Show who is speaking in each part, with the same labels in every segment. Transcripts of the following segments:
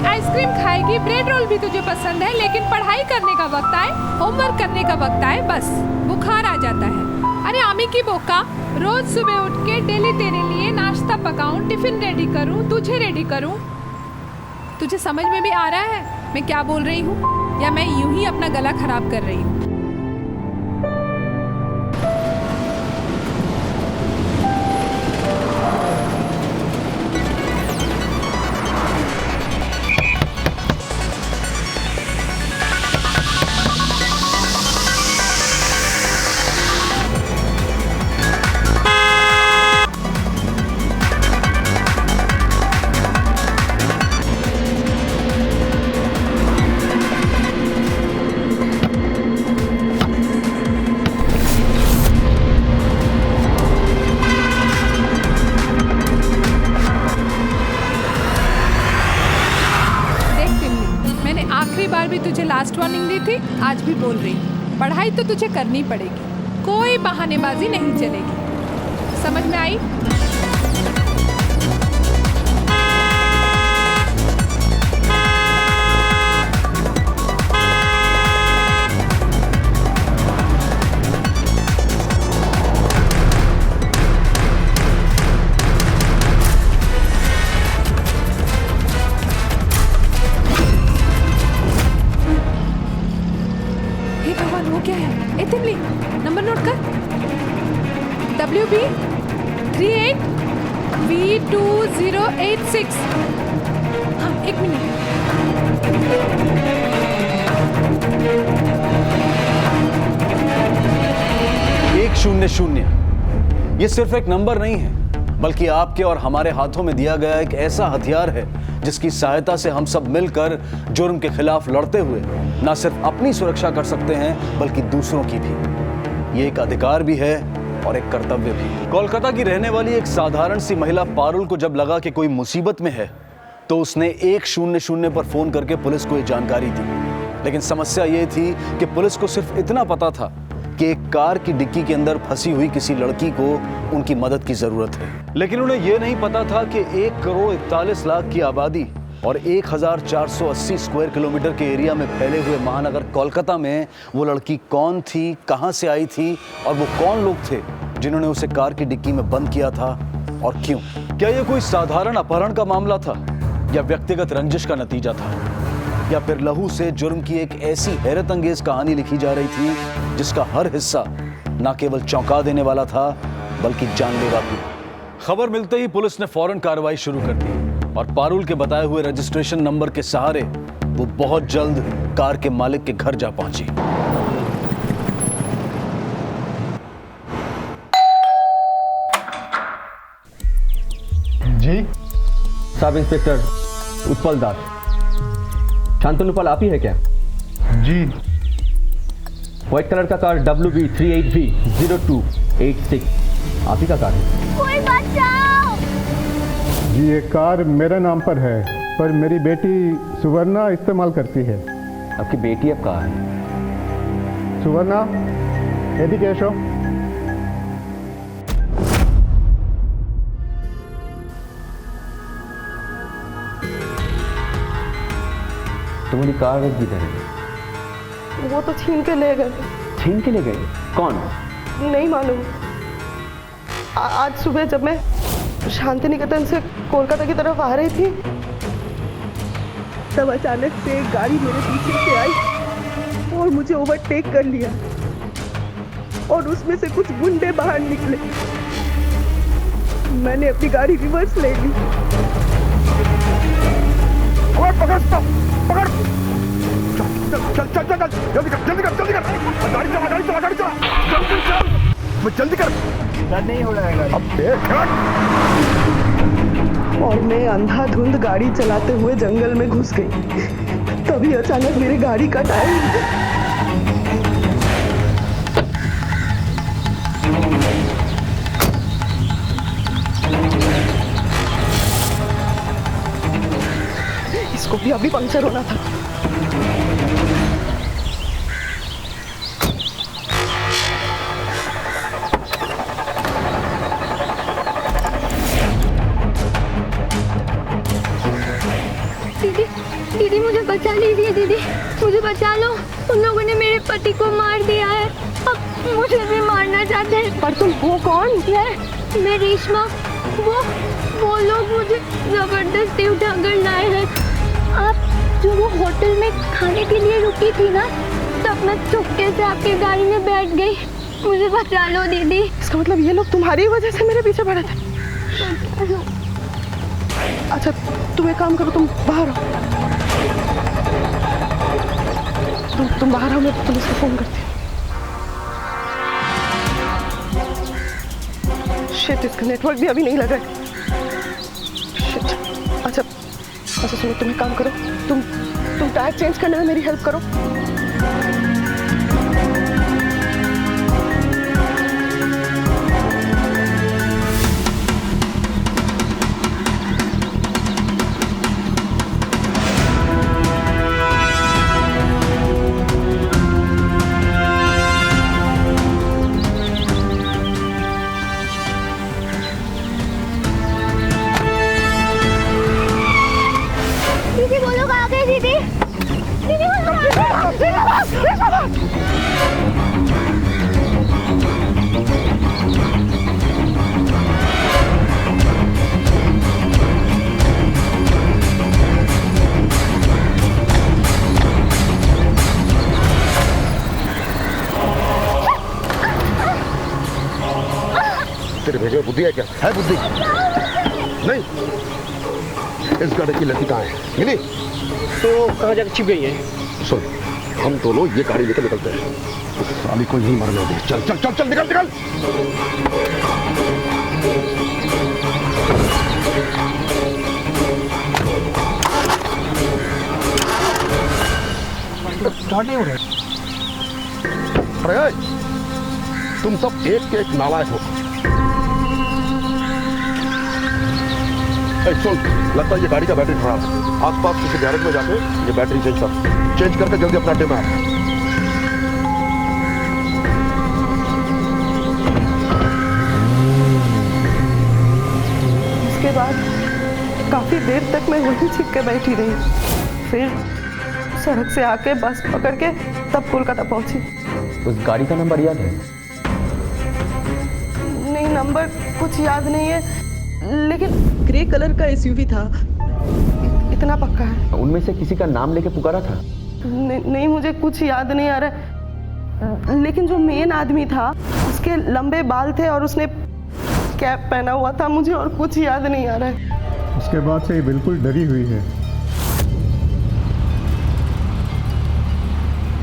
Speaker 1: Ice cream खाएगी, bread roll भी तुझे पसंद है, लेकिन पढ़ाई करने का वक्त आए, होमवर्क करने का वक्त आए, बस बुखार आ जाता है। अरे आमी की बोका, रोज सुबह उठ के डेली तेरे लिए नाश्ता पकाऊं, टिफिन रेडी करूं, तुझे रेडी करूं। तुझे समझ में भी आ रहा है मैं क्या बोल रही हूँ, या मैं यूं ही अपना गला खराब कर रही हूँ? आखिरी बार भी तुझे लास्ट वार्निंग दी थी, आज भी बोल रही हूँ, पढ़ाई तो तुझे करनी पड़ेगी, कोई बहानेबाजी नहीं चलेगी। समझ में आई? वो क्या है? ए तिमली, नंबर नोट कर। WB 38V2086। हाँ, एक मिनट।
Speaker 2: 100। ये सिर्फ एक नंबर नहीं है, बल्कि आपके और हमारे हाथों में दिया गया एक ऐसा हथियार है जिसकी सहायता से हम सब मिलकर जुर्म के खिलाफ लड़ते हुए न सिर्फ अपनी सुरक्षा कर सकते हैं बल्कि दूसरों की भी। ये एक अधिकार भी है और एक कर्तव्य भी। कोलकाता की रहने वाली एक साधारण सी महिला पारुल को जब लगा कि कोई मुसीबत में है तो उसने 100 पर फोन करके पुलिस को ये जानकारी दी। लेकिन समस्या ये थी कि पुलिस को सिर्फ इतना पता था कि एक कार की डिक्की के अंदर फंसी हुई किसी लड़की को उनकी मदद की जरूरत है। लेकिन उन्हें यह नहीं पता था कि 1,41,00,000 की आबादी और 1,480 स्क्वायर किलोमीटर के एरिया में फैले हुए महानगर कोलकाता में वो लड़की कौन थी, कहां से आई थी और वो कौन लोग थे जिन्होंने उसे कार की डिक्की में बंद किया था और क्यों। क्या यह कोई साधारण अपहरण का मामला था या व्यक्तिगत रंजिश का नतीजा था, या फिर लहू से जुर्म की एक ऐसी हैरत अंगेज कहानी लिखी जा रही थी जिसका हर हिस्सा न केवल चौंका देने वाला था बल्कि जानलेवा भी। खबर मिलते ही पुलिस ने फौरन कार्रवाई शुरू कर दी और पारुल के बताए हुए रजिस्ट्रेशन नंबर के सहारे वो बहुत जल्द कार के मालिक के घर जा पहुंची।
Speaker 3: जी
Speaker 4: सब इंस्पेक्टर उत्पल दास। शांतनु पाल आप ही है क्या?
Speaker 3: जी।
Speaker 4: व्हाइट कलर का कार WB 38V0286 आप ही का कार है?
Speaker 5: कोई बचाओ!
Speaker 3: जी ये कार मेरे नाम पर है, पर मेरी बेटी सुवर्णा इस्तेमाल करती है।
Speaker 4: आपकी बेटी अब कहाँ है?
Speaker 3: सुवर्णा, यदि कैशो।
Speaker 4: तुम्हारी कार किधर है?
Speaker 5: वो तो छीन के ले गए।
Speaker 4: छीन के ले गए? कौन?
Speaker 5: नहीं मालूम। आज सुबह जब मैं शांति निकेतन से कोलकाता की तरफ आ रही थी तब अचानक से एक गाड़ी मेरे पीछे से आई और मुझे ओवरटेक कर लिया और उसमें से कुछ गुंडे बाहर निकले। मैंने अपनी गाड़ी रिवर्स ले ली।
Speaker 3: पकड़ पकड़, चल चल चल चल, जल्दी कर जल्दी कर जल्दी कर, गाड़ी चला गाड़ी चला गाड़ी चला, जल्दी चल, जल्दी कर। नहीं हो रहा है गाड़ी। अब देख।
Speaker 5: और मैं अंधाधुंध गाड़ी चलाते हुए जंगल में घुस गई। तभी अचानक मेरी गाड़ी का टायर इसको भी अभी पंक्चर होना था।
Speaker 1: दीदी
Speaker 6: बचा लीजिए दीदी, मुझे बचा लो। उन लोगों ने मेरे पति को मार दिया है, अब मुझे भी मारना चाहते हैं।
Speaker 5: पर तुम हो कौन?
Speaker 6: मैं रेशमा। वो लोग मुझे जबरदस्ती उठाकर लाए हैं। आप जो वो होटल में खाने के लिए रुकी थी ना, तब मैं चुपके से आपकी गाड़ी में बैठ गई। मुझे बचा लो दीदी।
Speaker 5: इसका मतलब ये लोग तुम्हारी वजह से मेरे पीछे पड़े थे। अच्छा तुम एक काम करो, तुम बाहर आओ। तुम बाहर आओ, मैं पुलिस को फोन करती हूँ। शिट, इसका नेटवर्क भी अभी नहीं लगा है। शिट। अच्छा सुनो, तुम एक काम करो, तुम टायर चेंज करने में मेरी हेल्प करो।
Speaker 6: दीदी वो लोग आ गए। दीदी दीदी वो लोग आ गए।
Speaker 3: तेरे भेजे में बुद्धि है क्या? है बुद्धि? नहीं। इस गाड़ी की लड़की कहाँ है? मिली?
Speaker 4: तो कहाँ जाकर छिप गई है?
Speaker 3: सुन, हम दोनों ये गाड़ी लेकर निकलते हैं। उस साली को यहीं मरने दे। चल चल चल चल, निकल निकल।
Speaker 4: स्टार्ट नहीं हो रहा।
Speaker 3: अरे तुम सब एक के एक नालायक हो। सुन, लगता है ये गाड़ी का बैटरी खराब है। आसपास किसी गैरेज में जाके ये बैटरी चेंज करके जल्दी अपना अड्डे में आ।
Speaker 5: उसके बाद काफी देर तक मैं वहीं छिप के बैठी रही। फिर सड़क से आके बस पकड़ के तब कोलकाता पहुंची।
Speaker 4: उस गाड़ी का नंबर याद है?
Speaker 5: नहीं, नंबर कुछ याद नहीं है, लेकिन ग्रे कलर का एसयूवी था, इतना पक्का है।
Speaker 4: उनमें से किसी का नाम लेके पुकारा था?
Speaker 5: नहीं, मुझे कुछ याद नहीं आ रहा, लेकिन जो मेन आदमी था उसके लंबे बाल थे और उसने कैप पहना हुआ था। मुझे और कुछ याद नहीं आ रहा है।
Speaker 7: उसके बाद से ये बिल्कुल डरी हुई है।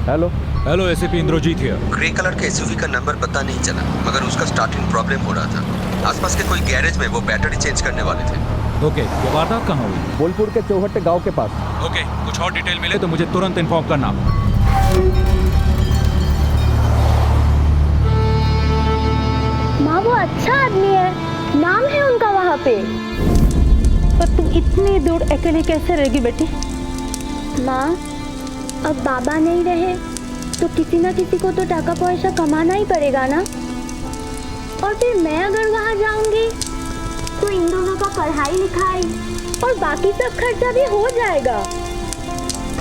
Speaker 8: Hello SP Indrajit here.
Speaker 9: Grey colour के एसयूवी का नंबर पता नहीं चला, मगर उसका स्टार्टिंग प्रॉब्लम हो रहा था। आसपास के कोई गैरेज में वो बैटरी चेंज करने वाले थे।
Speaker 8: ओके, ये वारदात कहाँ हुई?
Speaker 4: बोलपुर के चौहट्टे गांव के पास।
Speaker 8: ओके, कुछ और डिटेल मिले तो मुझे तुरंत इन्फॉर्म करना।
Speaker 6: माँ वो अच्छा आदमी है, नाम है उनका वहाँ पे।
Speaker 10: पर तुम इतनी दूर अकेले कैसे रहेगी बेटी?
Speaker 6: माँ अब बाबा नहीं रहे तो किसी ना किसी को तो टाका पैसा कमाना ही पड़ेगा ना। और फिर मैं अगर वहाँ जाऊंगी तो इन दोनों का पढ़ाई लिखाई और बाकी सब खर्चा भी हो जाएगा।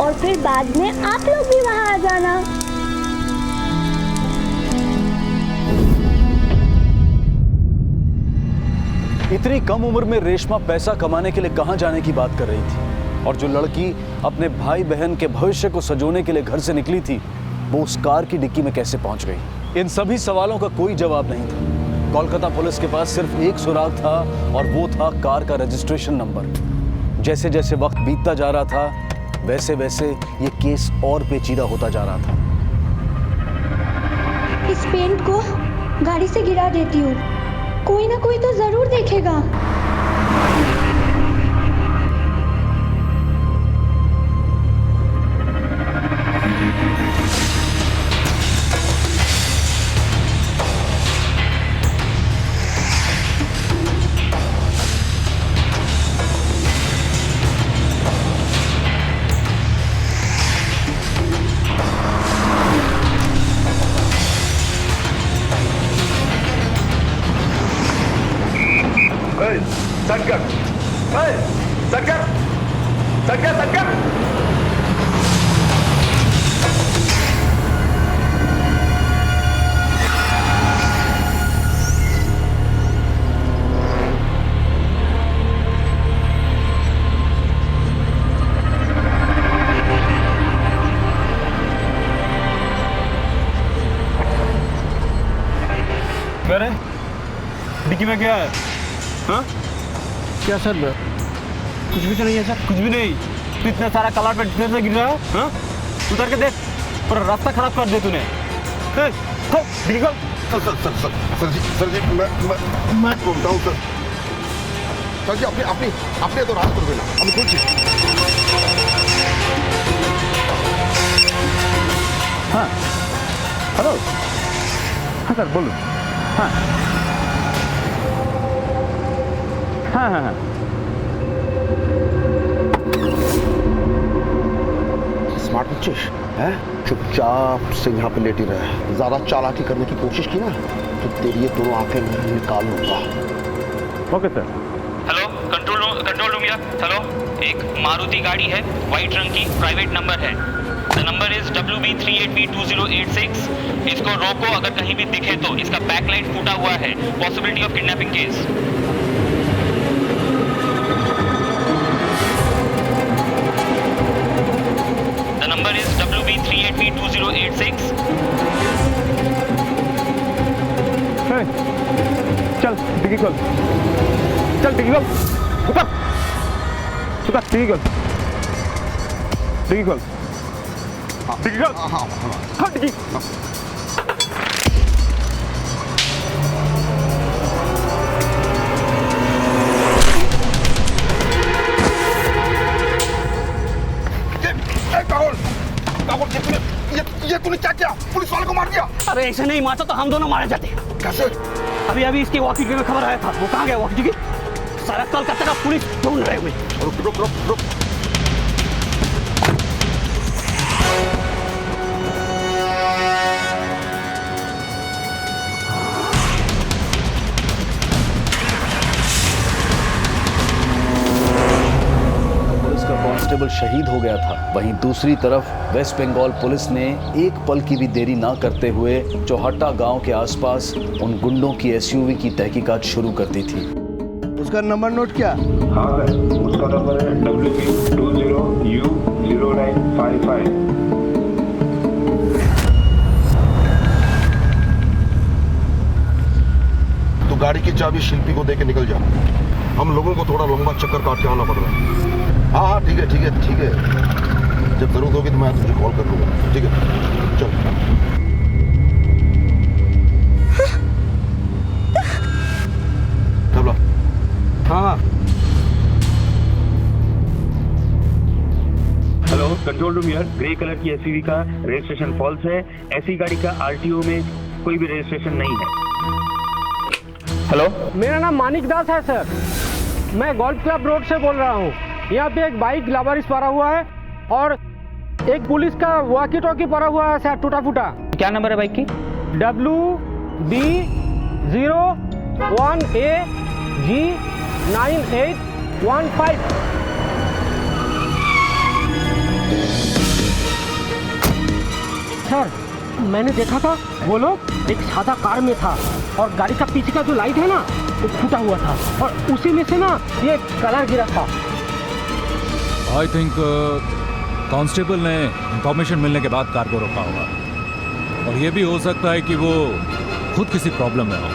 Speaker 6: और फिर बाद में आप लोग भी वहाँ आ जाना।
Speaker 2: इतनी कम उम्र में रेशमा पैसा कमाने के लिए कहां जाने की बात कर रही थी, और जो लड़की अपने भाई बहन के भविष्य को सजोने के लिए घर से निकली थी, वो उस कार की डिक्की में कैसे पहुंच गई? इन सभी सवालों का कोई जवाब नहीं था। कोलकाता पुलिस के पास सिर्फ एक सुराग था, और वो था कार का रजिस्ट्रेशन नंबर। जैसे जैसे वक्त बीतता जा रहा था, वैसे वैसे ये केस और पेचीदा होता जा रहा था।
Speaker 6: इस पेंट को गाड़ी से गिरा देती हूँ, कोई ना कोई तो जरूर देखेगा।
Speaker 3: स्टार्ट कर। अरे डिक्की में क्या है? हाँ
Speaker 4: क्या सर?
Speaker 3: कुछ भी तो नहीं है सर, कुछ भी नहीं। तू इतना सारा कलर पे इतने से गिर रहा है? हाँ उतर के देख, पूरा रास्ता खराब कर दे तूने। डिक्की खोल।
Speaker 7: सर जी मैं बोलता हूँ सर जी अपने तो रात कर देना हम कुछ।
Speaker 3: हाँ हेलो, हाँ सर बोलो। हाँ हाँ हाँ हाँ
Speaker 7: स्मार्ट बच्चे हैं, चुपचाप से यहाँ पे लेटी रहे। ज्यादा चालाकी करने की कोशिश की ना तो तेरी ये दोनों आंखें मैं निकाल लूंगा।
Speaker 3: Okay sir.
Speaker 11: Hello control room यार। हेलो, एक मारुति गाड़ी है वाइट रंग की, प्राइवेट नंबर है। The number is WB38V2086। इसको रोको, अगर कहीं भी दिखे तो। इसका बैकलाइट फूटा हुआ है, possibility of kidnapping case. The number is WB38V2086।
Speaker 3: चल डिक्की खोल, चल डिक्की खोल, उतर डिक्की खोल, डिक्की खोल, डिक्की खोल, हाँ डिक्की।
Speaker 7: ये तूने क्या किया? पुलिस वाले को मार दिया?
Speaker 11: अरे ऐसे नहीं मारता तो हम दोनों मारे जाते।
Speaker 7: कैसे?
Speaker 11: अभी इसकी वॉकी में खबर आया था। वो कहाँ गया वॉकी? सारा कलकत्ता का पुलिस ढूंढ रहे हुए।
Speaker 7: रुक
Speaker 2: पुलिस का कांस्टेबल शहीद हो गया था। वहीं दूसरी तरफ वेस्ट बंगाल पुलिस ने एक पल की भी देरी ना करते हुए चौहट्टा गांव के आसपास उन गुंडों की एसयूवी की तहकीकात शुरू कर दी थी।
Speaker 7: उसका नंबर नोट किया?
Speaker 12: हाँ सर, उसका नंबर है WP20U0955।
Speaker 7: तो गाड़ी की चाबी शिल्पी को देके निकल जा। हम लोगों को थोड़ा लंबा चक्कर काट के आना पड़ रहा है। हाँ ठीक है। जब जरूरत होगी तो मैं तुझे कॉल कर लूंगा। ठीक है चल।
Speaker 3: हाँ
Speaker 12: हेलो कंट्रोल रूम यार। ग्रे कलर की एसयूवी का रजिस्ट्रेशन फॉल्स है। ऐसी गाड़ी का आरटीओ में कोई भी रजिस्ट्रेशन नहीं है।
Speaker 11: हेलो,
Speaker 4: मेरा नाम मानिक दास है सर। मैं गोल्फ क्लब रोड से बोल रहा हूँ। यहाँ पे एक बाइक लावारिस पड़ा हुआ है और एक पुलिस का वॉकी टॉकी पड़ा हुआ है सर, टूटा फूटा।
Speaker 11: क्या नंबर है बाइक की?
Speaker 4: WB01AG9815। सर मैंने देखा था वो लोग एक सादा कार में था और गाड़ी का पीछे का जो लाइट है ना वो फूटा हुआ था और उसी में से ना ये कलर गिरा था।
Speaker 8: आई थिंक कांस्टेबल ने इंफॉर्मेशन मिलने के बाद कार को रोका होगा और ये भी हो सकता है कि वो खुद किसी प्रॉब्लम में हो।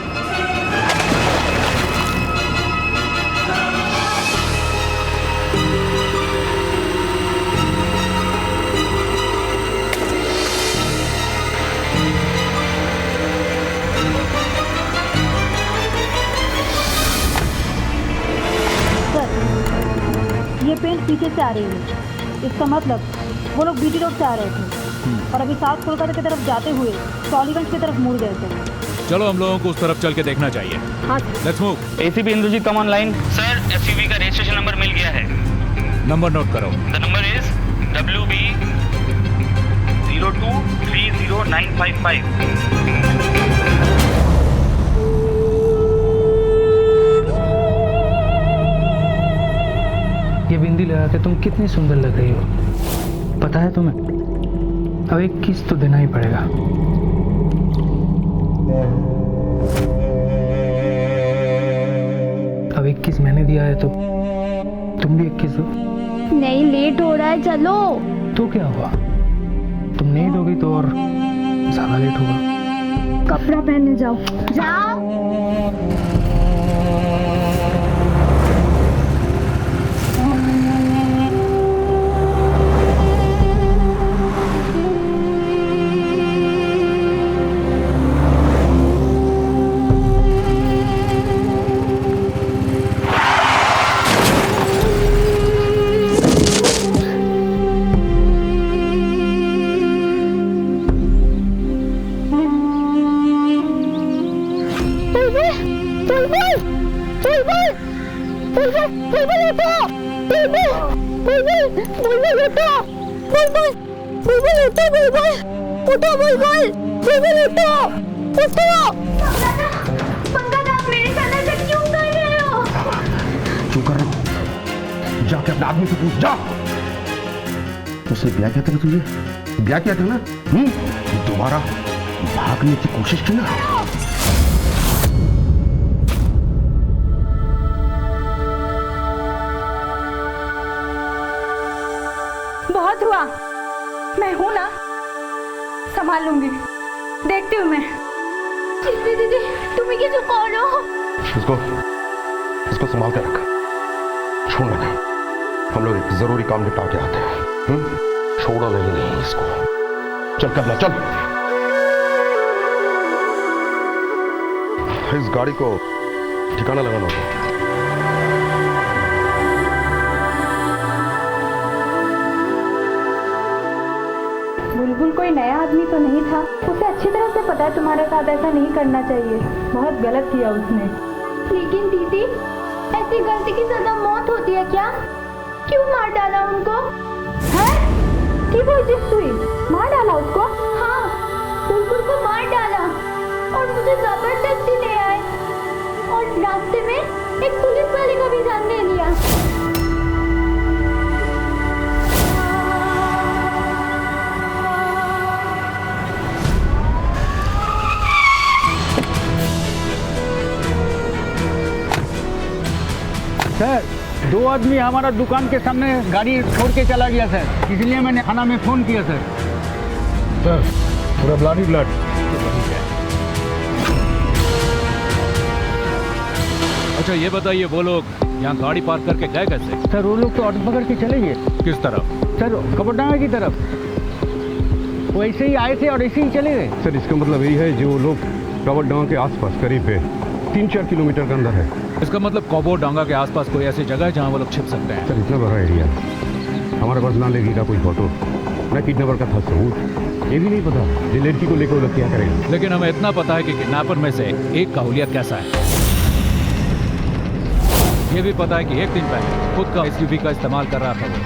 Speaker 10: ये पेंट पीछे से आ रही है, इसका मतलब वो लोग बीटी रोड से आ रहे थे और अभी साउथ कोलकाता की तरफ जाते हुए टॉलीगंज की तरफ मुड़ गए थे।
Speaker 8: चलो हम लोगों को उस तरफ चल के देखना चाहिए।
Speaker 10: हाँ
Speaker 8: let's move.
Speaker 11: ACP Indrajit come online. Sir SUV का रजिस्ट्रेशन नंबर मिल गया है।
Speaker 8: नंबर नोट करो।
Speaker 11: The number is WB02300955।
Speaker 13: ये बिंदी लगा के तुम कितनी सुंदर लग रही हो, पता है तुम्हें? अब एक किस तो देना ही पड़ेगा। अब एक किस मैंने दिया है तो तुम भी एक किस दो।
Speaker 6: नहीं, लेट हो रहा है, चलो।
Speaker 13: तो क्या हुआ, तुम नहीं दोगी तो और ज्यादा लेट होगा।
Speaker 6: कपड़ा पहनने जाओ। जाओ।
Speaker 3: क्यों कर रहा हूं? जाके अपने आदमी से पूछ, जा। उसने ब्याह किया था ना तुझे? ब्याह किया था ना? दोबारा भागने की कोशिश की ना?
Speaker 10: बहुत हुआ, मैं हूं ना, संभाल लूंगी, देखती हूँ मैं।
Speaker 6: दीदी तुम्हें किसी कौन हो?
Speaker 3: इसको संभाल के रख, छोड़ना नहीं। हम लोग एक जरूरी काम निपटा के आते हैं। छोड़ो नहीं इसको। चल करना, चल। इस गाड़ी को ठिकाना लगाना होगा।
Speaker 10: बुलबुल कोई नया आदमी तो नहीं था, उसे अच्छी तरह से पता है तुम्हारे साथ ऐसा नहीं करना चाहिए, बहुत गलत किया उसने।
Speaker 6: लेकिन दीदी ऐसी गलती की सजा मौत होती है क्या? क्यों मार डाला उनको?
Speaker 10: है? की बोलती हुई? मार डाला उसको?
Speaker 6: हाँ, बुलबुल को मार डाला और मुझे जबरदस्ती ले आए और रास्ते में एक पुलिस वाले का भी जान ले लिया।
Speaker 4: सर, 2 आदमी हमारा दुकान के सामने गाड़ी छोड़ के चला गया सर, इसलिए मैंने थाना में फोन किया सर।
Speaker 3: सर, पूरा ब्लड ही ब्लड।
Speaker 8: अच्छा ये बताइए, वो लोग यहाँ गाड़ी पार्क करके गए कैसे?
Speaker 4: सर वो लोग तो ऑटो पकड़ के चले गए।
Speaker 8: किस तरफ?
Speaker 4: सर कपड़डांगा की तरफ। वो ऐसे ही आए थे और ऐसे ही चले गए।
Speaker 3: सर इसका मतलब यही है जो लोग कवरडांगा के आसपास करीब है 3-4 किलोमीटर के अंदर है।
Speaker 8: इसका मतलब कवरडांगा के आसपास कोई ऐसी जगह है जहाँ वो लोग छिप सकते हैं?
Speaker 3: सर इतना बड़ा एरिया, हमारे पास ना लगेगा कोई फोटो, ना किडनैपर का था सबूत। ये भी नहीं पता ये लड़की को लेकर वो लोग क्या करेंगे।
Speaker 8: लेकिन हमें इतना पता है कि किडनैपर में से एक का हुलिया कैसा है। ये भी पता है कि 1 दिन पहले खुद का SUV का इस्तेमाल कर रहा था वो।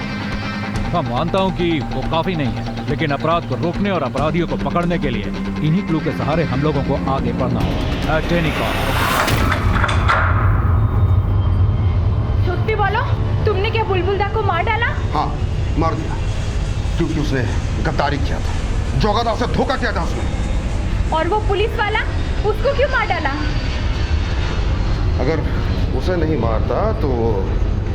Speaker 8: हाँ मानता हूँ कि वो काफी नहीं है, लेकिन अपराध को रोकने और अपराधियों को पकड़ने के लिए इन्हीं क्लू के सहारे हम लोगों को आगे बढ़ना होगा।
Speaker 10: सच्ची बोलो, तुमने क्या बुलबुल दा को मार डाला?
Speaker 3: हाँ मार दिया, क्योंकि उसने गद्दारी किया था, जोगादा से धोखा किया था उसने।
Speaker 10: और वो पुलिस वाला, उसको क्यों मार डाला?
Speaker 7: अगर उसे नहीं मारता तो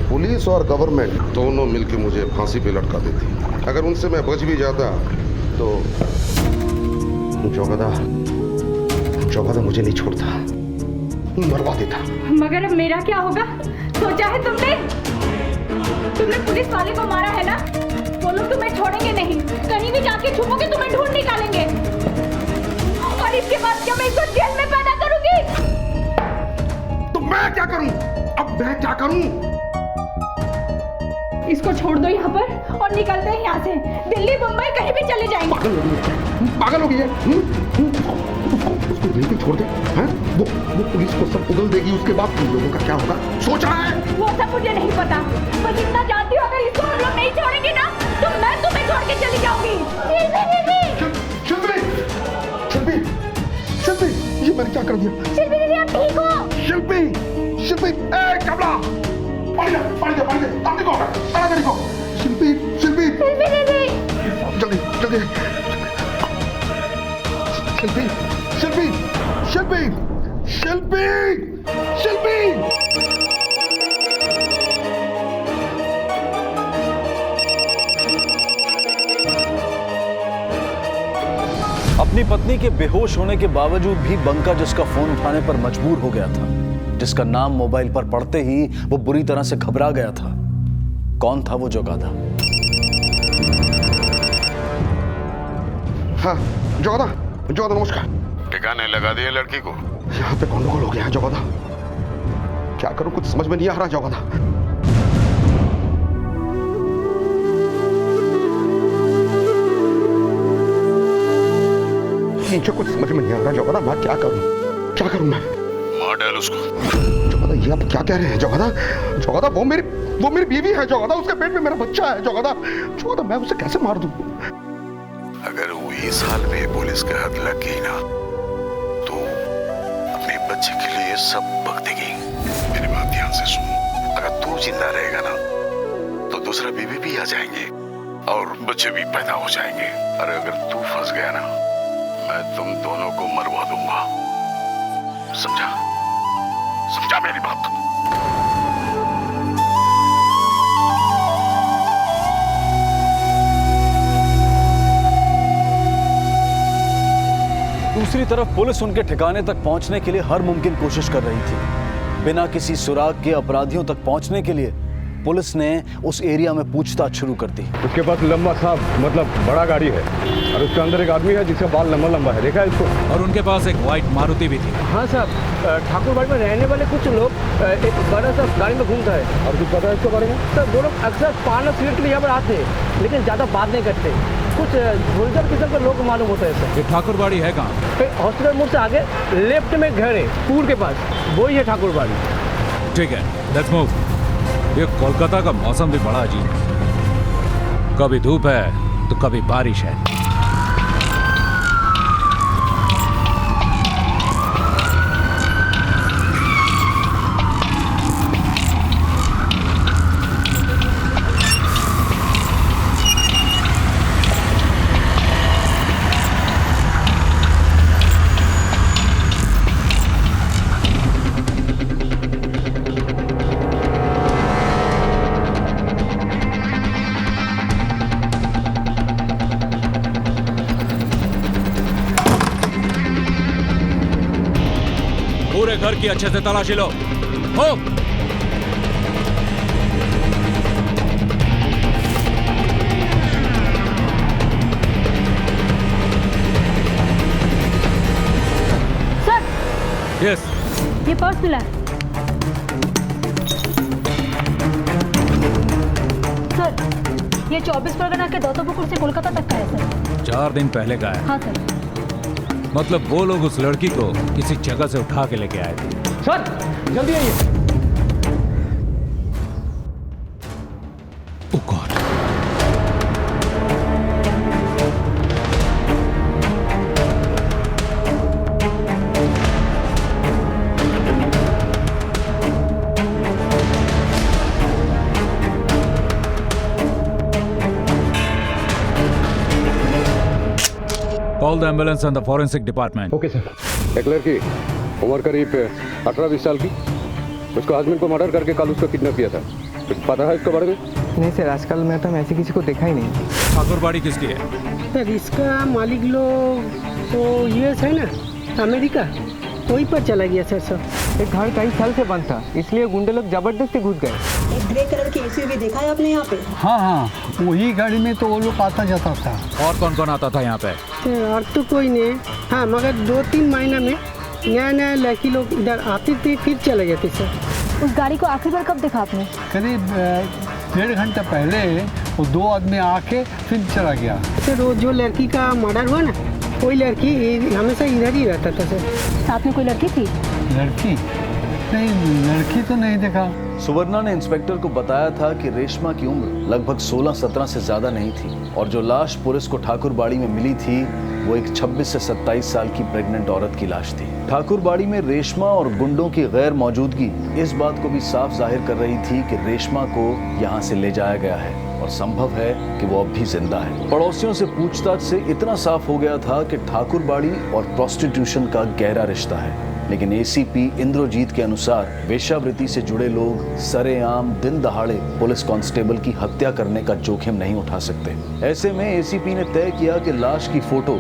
Speaker 7: पुलिस और गवर्नमेंट दोनों मिलकर मुझे फांसी पे लटका देती। अगर उनसे मैं बच भी जाता तो जोगादा मुझे नहीं छोड़ता, मरवा देता।
Speaker 10: मगर अब मेरा क्या होगा? सोचा है तुमने? तुमने पुलिस वाले को मारा है ना? वो लोग तुम्हें छोड़ेंगे नहीं, कहीं भी जाके छुपोगे तुम्हें ढूंढ निकालेंगे। और इसके बाद क्या मैं इसको जेल में पैदा करूंगी?
Speaker 3: तो मैं क्या करूं? अब मैं क्या करूं?
Speaker 10: इसको छोड़ दो यहाँ पर और निकलते हैं यहाँ से। दिल्ली मुंबई कहीं भी चले जाएंगे।
Speaker 3: पागल हो गई है। उसको यहीं पे छोड़ दे, हैं? वो पुलिस को सब उगल देगी, उसके बाद तुम लोगों का क्या होगा सोचा है?
Speaker 10: वो सब मुझे नहीं पता, बस इतना जानती हूँ अगर इसको हम लोग नहीं छोड़ेंगे ना तो मैं तुम्हें छोड़ के चली जाऊंगी।
Speaker 3: शिल्पी, ये मैंने क्या कर दिया?
Speaker 10: शिल्पी दीदी आप ठीक हो?
Speaker 3: शिल्पी, कमला, पानी दे, अब देखो, शिल्पी
Speaker 10: दीदी,
Speaker 3: जल्दी, शिल्पी।
Speaker 2: अपनी पत्नी के बेहोश होने के बावजूद भी बंका जिसका फोन उठाने पर मजबूर हो गया था, जिसका नाम मोबाइल पर पढ़ते ही वो बुरी तरह से घबरा गया था, कौन था वो जोगादा?
Speaker 7: हाँ जोगादा, जोगादा नमस्कार। ठिकाने लगा दिए लड़की को? यहाँ पे गंडगोल हो गया है जोगादा, क्या करूं कुछ समझ में नहीं आ रहा जोगादा। मुझे कुछ समझ में नहीं आ रहा जोगादा, मैं क्या करूं मैं? मार डाल उसको। जोगादा ये आप क्या कह रहे हैं जोगादा? जोगादा वो मेरी बीवी है जोगादा, उसके पेट में मेरा बच्चा है जोगादा। जोगादा मैं उसे कैसे मार दूं?
Speaker 14: अगर वो इस हाल में पुलिस के हाथ लग गई ना तो अपने बच्चे के लिए सब भग देगी। मेरी बात ध्यान से सुन, अगर तू जिंदा रहेगा ना तो दूसरा बीवी भी आ जाएंगे और बच्चे भी पैदा हो जाएंगे। और अगर तू फंस गया ना मैं तुम दोनों को मरवा दूंगा। समझा मेरी बात?
Speaker 2: दूसरी तरफ पुलिस उनके ठिकाने तक पहुंचने के लिए हर मुमकिन कोशिश कर रही थी। बिना किसी सुराग के अपराधियों तक पहुंचने के लिए पुलिस ने उस एरिया में पूछताछ शुरू कर दी।
Speaker 3: उसके पास लंबा सा मतलब बड़ा गाड़ी है और उसके अंदर एक आदमी है जिसका बाल लंबा है, देखा है इसको?
Speaker 8: और उनके पास एक व्हाइट मारुति भी थी।
Speaker 4: हाँ साहब, ठाकुरबाड़ी में रहने वाले कुछ लोग एक बड़ा सा गाड़ी में घूमता है।
Speaker 3: और कुछ पता है इसके बारे में?
Speaker 4: सर वो लोग अक्सर पान और सिगरेट के लिए यहाँ पर आते हैं लेकिन ज़्यादा बात नहीं करते। कुछ होलसेल किस्म के लोग मालूम होता है सर।
Speaker 8: ये ठाकुरबाड़ी है कहाँ?
Speaker 4: हॉस्पिटल मोड़ से आगे लेफ्ट में घर है, पुल के पास, वही है ठाकुरबाड़ी।
Speaker 8: ठीक है, लेट्स मूव। ये कोलकाता का मौसम भी बड़ा अजीब है, कभी धूप है तो कभी बारिश है। पूरे घर की अच्छे से तलाशी लो। हो
Speaker 10: सर,
Speaker 8: यस,
Speaker 10: ये पर्स मिला है। सर, ये 24 परगना के दौतोपुकुर से कोलकाता तक का है सर।
Speaker 8: 4 दिन पहले का है।
Speaker 10: हाँ सर।
Speaker 8: मतलब वो लोग उस लड़की को किसी जगह से उठा के लेके आए थे।
Speaker 4: सर जल्दी आइए।
Speaker 8: Oh God. Call the ambulance and the forensic department.
Speaker 3: Okay sir. एक लड़की उम्र करीब 18-20 साल की, उसको हस्बैंड को मर्डर करके कल उसको किडनैप किया था। कुछ पता है इसके बारे में?
Speaker 13: नहीं सर, आजकल मैं तो ऐसे किसी को देखा ही नहीं।
Speaker 8: ठाकुरबाड़ी किसकी है?
Speaker 4: सर इसका मालिक लोग तो यूएस है ना, अमेरिका, वहीं पर चला गया सर। सब
Speaker 13: एक घर कई साल से बंद था, इसलिए गुंडे लोग जबरदस्ती घुस गए।
Speaker 15: एक ग्रे कलर की एसयूवी देखा है आपने यहाँ पे?
Speaker 16: हाँ, वही गाड़ी में तो वो लोग आता जाता था।
Speaker 8: और कौन कौन आता था यहाँ पे?
Speaker 4: और तो कोई नहीं, हाँ मगर 2-3 महीना में नया लड़की लोग इधर आते थे फिर चले जाते सर।
Speaker 10: उस गाड़ी को आखिरी बार कब देखा आपने?
Speaker 16: करीब 1.5 घंटा पहले वो 2 आदमी आके फिर चला गया।
Speaker 4: सर वो जो लड़की का मर्डर हुआ ना, कोई लड़की हमेशा इधर ही रहता था सर।
Speaker 10: साथ में कोई लड़की थी?
Speaker 16: लड़की नहीं, लड़की तो नहीं देखा।
Speaker 2: सुवर्णा ने इंस्पेक्टर को बताया था कि रेशमा की उम्र लगभग 16-17 से ज्यादा नहीं थी और जो लाश पुलिस को ठाकुरबाड़ी में मिली थी वो एक 26 से 27 साल की प्रेग्नेंट औरत की लाश थी। ठाकुरबाड़ी में रेशमा और गुंडों की गैर मौजूदगी इस बात को भी साफ जाहिर कर रही थी कि रेशमा को यहाँ से ले जाया गया है और संभव है कि वो अब भी जिंदा है। पड़ोसियों से पूछताछ से इतना साफ हो गया था कि ठाकुरबाड़ी और प्रोस्टिट्यूशन का गहरा रिश्ता है, लेकिन एसीपी इंद्रजीत के अनुसार वेश्यावृत्ति से जुड़े लोग सरेआम दिन दहाड़े पुलिस कांस्टेबल की हत्या करने का जोखिम नहीं उठा सकते। ऐसे में एसीपी ने तय किया कि लाश की फोटो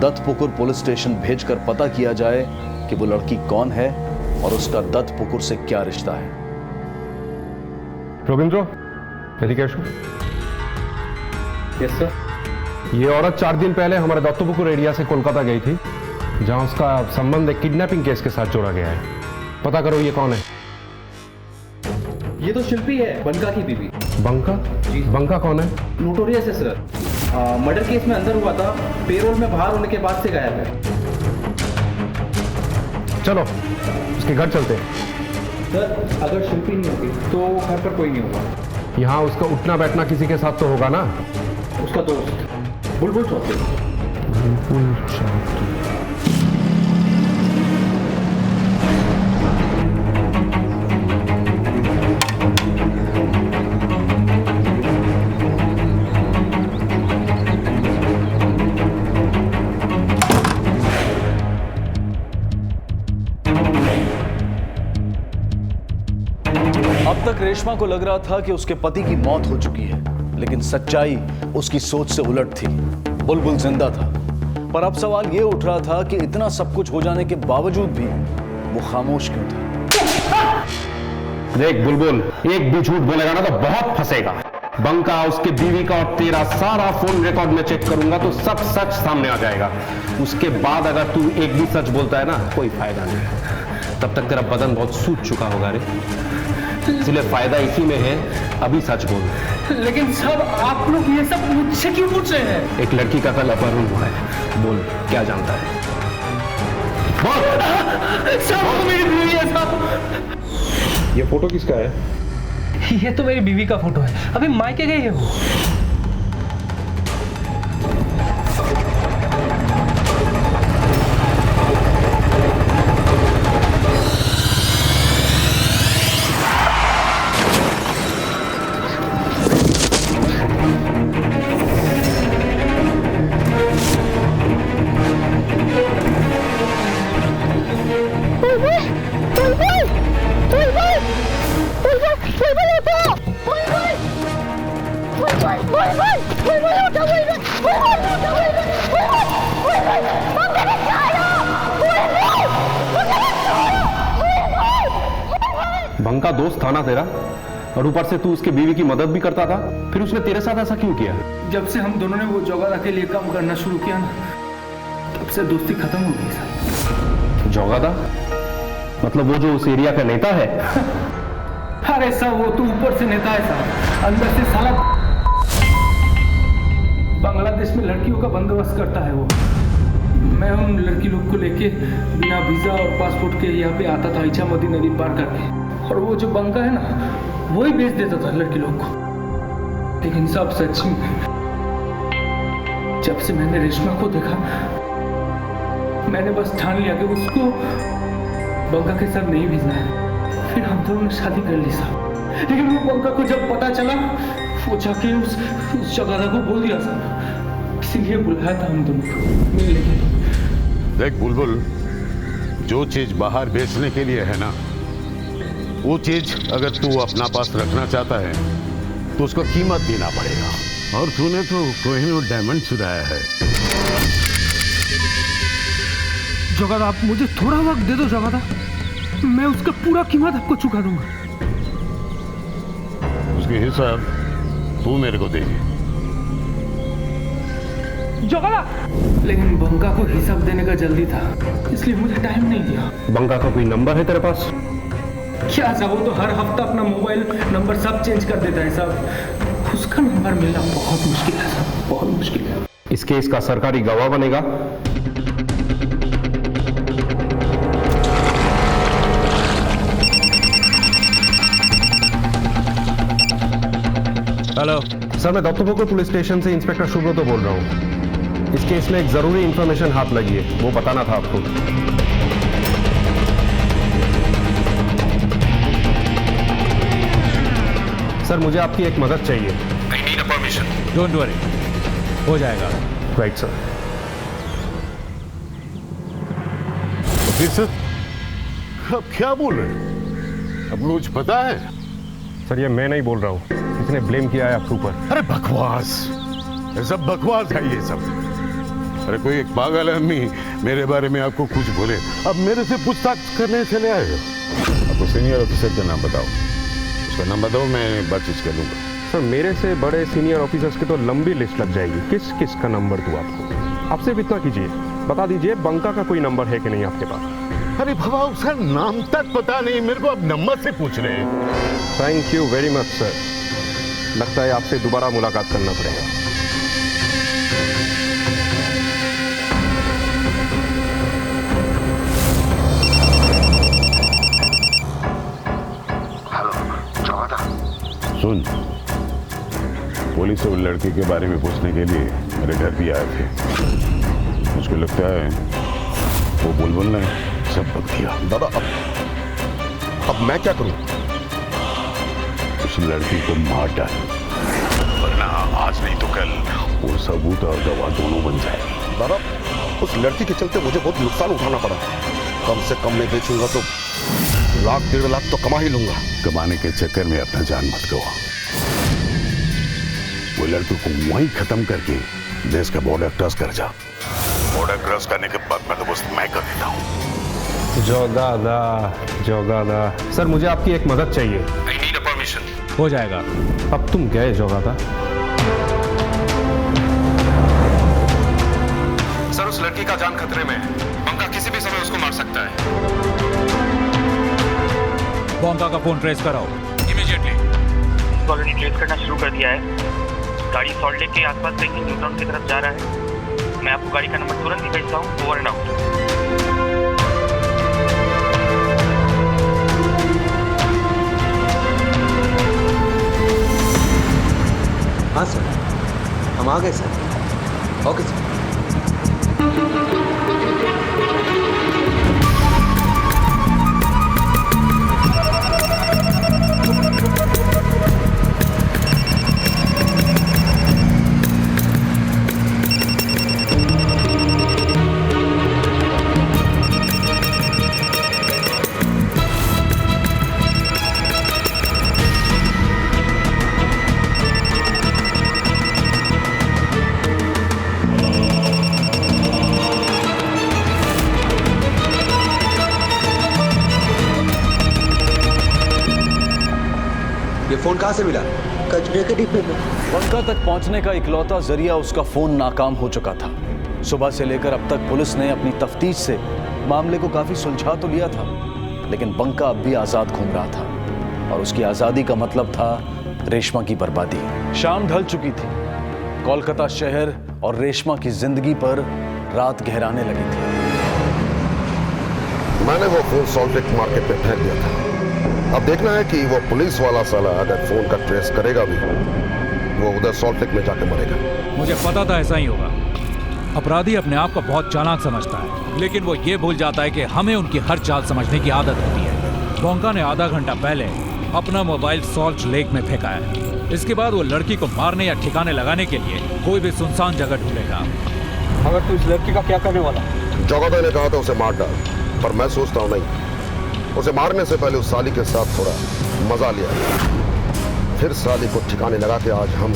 Speaker 2: दत्तपुकुर पुलिस स्टेशन भेजकर पता किया जाए कि वो लड़की कौन है और उसका दत्तपुकुर से क्या रिश्ता है।
Speaker 17: रविंद्र, मेडिकेशन।
Speaker 12: Yes sir.
Speaker 17: ये औरत 4 दिन पहले हमारे दत्तपुकुर एरिया से कोलकाता गई थी, जहां उसका संबंध एक किडनैपिंग केस के साथ जोड़ा गया है। पता करो ये कौन है।
Speaker 12: ये तो शिल्पी है, बंका की बीवी।
Speaker 17: बंका? बंका कौन है?
Speaker 12: नोटोरियस है सर। मर्डर केस में अंदर हुआ था, पेरोल में बाहर होने के बाद से गायब है।
Speaker 17: चलो उसके घर चलते हैं।
Speaker 12: सर अगर शिल्पी नहीं होगी तो घर पर कोई नहीं होगा।
Speaker 17: यहाँ उसका उठना बैठना किसी के साथ तो होगा ना?
Speaker 12: उसका दोस्त बुलबुल चौधरी।
Speaker 17: बुलबुल चौधरी।
Speaker 2: अब तक रेशमा को लग रहा था कि उसके पति की मौत हो चुकी है, लेकिन सच्चाई उसकी सोच से उलट थी। बुलबुल जिंदा था, पर अब सवाल यह उठ रहा था कि इतना सब कुछ हो जाने के बावजूद भी वो खामोश क्यों था।
Speaker 17: देख बुलबुल, एक भी झूठ बोलेगा ना तो बहुत फंसेगा। बंका, उसके बीवी का और तेरा सारा फोन रिकॉर्ड में चेक करूंगा तो सब सच सामने आ जाएगा। उसके बाद अगर तू एक भी सच बोलता है ना, कोई फायदा नहीं। तब तक तेरा बदन बहुत सूज चुका होगा रे, इसलिए फायदा इसी में है अभी सच बोल।
Speaker 13: लेकिन सब आप लोग ये सब मुझसे क्यों पूछ रहे हैं?
Speaker 17: एक लड़की का कल अपहरण हुआ है, बोल क्या जानता है? बोल।
Speaker 13: सब मेरी बीवी है सब।
Speaker 17: ये फोटो किसका है?
Speaker 13: ये तो मेरी बीवी का फोटो है, अभी मायके गई है वो।
Speaker 17: बंका दोस्त था ना तेरा, और ऊपर से तू उसके बीवी की मदद भी करता था, फिर उसने तेरे साथ ऐसा क्यों किया?
Speaker 13: जब से हम दोनों ने वो जोगादा के लिए काम करना शुरू किया ना, तब से दोस्ती खत्म हो गई सर।
Speaker 17: जोगादा? मतलब वो जो उस एरिया का नेता है?
Speaker 13: अरे सर वो तो ऊपर से नेता है सर, अंदर से साला बांग्लादेश में लड़कियों का बंदोबस्त करता है वो। मैं उन लड़की लोग को लेके बिना वीजा और पासपोर्ट के यहाँ पे आता था, इच्छामती नदी पार करके, और वो जो बंका है ना, वो ही बेच देता था लड़की लोग को। लेकिन सब सच में जब से मैंने रेशमा को देखा, मैंने बस ठान लिया कि उसको बंका के साथ नहीं भेजना है। फिर हम दोनों ने शादी कर ली साहब। लेकिन वो बंका को जब पता चला, वो जाके उस जगादा को बोल दिया साहब, इसीलिए बुलाया था हम दोनों को मिलने के लिए।
Speaker 14: देख बुलबुल, जो चीज बाहर बेचने के लिए है ना, वो चीज अगर तू अपना पास रखना चाहता है तो उसको कीमत देना पड़ेगा। और तूने तो कोहिनूर डायमंड चुराया है।
Speaker 13: जोगादा, आप मुझे थोड़ा वक्त दे दो जोगादा, मैं उसका पूरा कीमत आपको चुका दूंगा।
Speaker 14: उसके हिसाब तू मेरे को दे।
Speaker 13: जोगादा, लेकिन बंका को हिसाब देने का जल्दी था, इसलिए मुझे टाइम नहीं दिया।
Speaker 17: बंका का कोई नंबर है तेरे पास?
Speaker 13: क्या साहब, वो तो हर हफ्ता अपना मोबाइल नंबर सब चेंज कर देता है साहब। उसका नंबर मिलना बहुत मुश्किल है साहब, बहुत मुश्किल है।
Speaker 17: इस केस का सरकारी गवाह बनेगा।
Speaker 8: हेलो
Speaker 17: सर, मैं दत्तपुकुर पुलिस स्टेशन से इंस्पेक्टर सुब्रतो बोल रहा हूँ। इस केस में एक जरूरी इंफॉर्मेशन हाथ लगी है, वो बताना था आपको। सर, मुझे आपकी एक मदद चाहिए।
Speaker 8: I need a permission. Don't worry, हो जाएगा।
Speaker 17: Right sir.
Speaker 14: फिर सर, अब क्या बोल रहे हैं? अब मुझे पता है।
Speaker 17: सर, ये मैं नहीं बोल रहा हूँ, इसने ब्लेम किया है आपके ऊपर।
Speaker 14: अरे बकवास, ये सब बकवास है ये सब। अरे कोई एक पागल आदमी मेरे बारे में आपको कुछ बोले, अब मेरे से पूछताछ करने चले आए हो। आपको सीनियर ऑफिसर का नाम बताओ, उसका नाम बताओ, मैं बातचीत कर लूँगा।
Speaker 17: सर मेरे से बड़े सीनियर ऑफिसर्स की तो लंबी लिस्ट लग जाएगी, किस किस का नंबर दूँ आपको? आपसे भी इतना कीजिए, बता दीजिए बंका का कोई नंबर है कि नहीं आपके पास?
Speaker 14: अरे बाबा उसका नाम तक पता नहीं, मेरे को अब नंबर से पूछ रहे हैं।
Speaker 17: Thank you very much sir, लगता है आपसे दोबारा मुलाकात करना पड़ेगा।
Speaker 14: सुन, पुलिस और लड़के के बारे में पूछने के लिए मेरे घर भी आए थे। मुझको लगता है वो बुलबुल ने सब बक दिया।
Speaker 7: दादा अब मैं क्या करूं?
Speaker 14: उस लड़की को मार डाल, वरना आज नहीं तो कल वो सबूत और गवाह दोनों बन जाएगी।
Speaker 7: दादा उस लड़की के चलते मुझे बहुत नुकसान उठाना पड़ा, कम से कम मैं बेचूंगा तो 1.5 लाख तो कमा ही लूंगा।
Speaker 14: कमाने के चक्कर में अपना जान मत गवा। वो लड़की को वहीं खत्म करके देश का बॉर्डर क्रॉस कर जा। बॉर्डर क्रॉस करने के बाद बंदोबस्त मैं कर देता हूँ।
Speaker 17: जोगादा सर, मुझे आपकी एक मदद चाहिए।
Speaker 14: I need a permission।
Speaker 8: हो जाएगा।
Speaker 17: अब तुम गए जोगादा। सर उस लड़की का जान खतरे में है, बंका किसी भी समय उसको मार सकता है।
Speaker 8: बंका का फोन ट्रेस कराओ इमीडिएटली।
Speaker 12: ऑलरेडी ट्रेस करना शुरू कर दिया है। गाड़ी सॉल्ट लेक के आसपास कहीं न्यू टाउन की तरफ जा रहा है। मैं आपको गाड़ी का नंबर तुरंत ही भेजता हूँ। Over and out.
Speaker 9: हाँ सर, हम आ गए सर। Okay sir. फोन कहाँ से मिला? कचरे के डिब्बे में।
Speaker 2: बंका तक पहुंचने का इकलौता जरिया उसका फोन नाकाम हो चुका था। सुबह से लेकर अब तक पुलिस ने अपनी तफ्तीश से मामले को काफी सुलझा तो लिया था, लेकिन बंका अब भी आजाद घूम रहा था और उसकी आजादी का मतलब था रेशमा की बर्बादी। शाम ढल चुकी थी, कोलकाता शहर और रेशमा की जिंदगी पर रात गहराने लगी थी।
Speaker 7: मैंने वो फोन सॉल्ट लेक मार्केट में फेंक दिया था। अब देखना है कि वो पुलिस वाला साला अगर फोन का ट्रेस करेगा भी, वो उधर सॉल्ट लेक में जाके मरेगा।
Speaker 8: मुझे पता था ऐसा ही होगा। अपराधी अपने आप को बहुत चालाक समझता है, लेकिन वो ये भूल जाता है कि हमें उनकी हर चाल समझने की आदत होती है। बंका ने आधा घंटा पहले अपना मोबाइल सॉल्ट लेक में फेंका है। इसके बाद वो लड़की को मारने या ठिकाने लगाने के लिए कोई भी सुनसान जगह ढूंढेगा।
Speaker 4: अगर तू इस लड़की का क्या करने वाला?
Speaker 7: जोगादा ने कहा था उसे मार डाल, पर मैं सोचता हूँ नहीं, उसे मारने से पहले उस साली के साथ थोड़ा मजा लिया, फिर साली को ठिकाने लगा के आज हम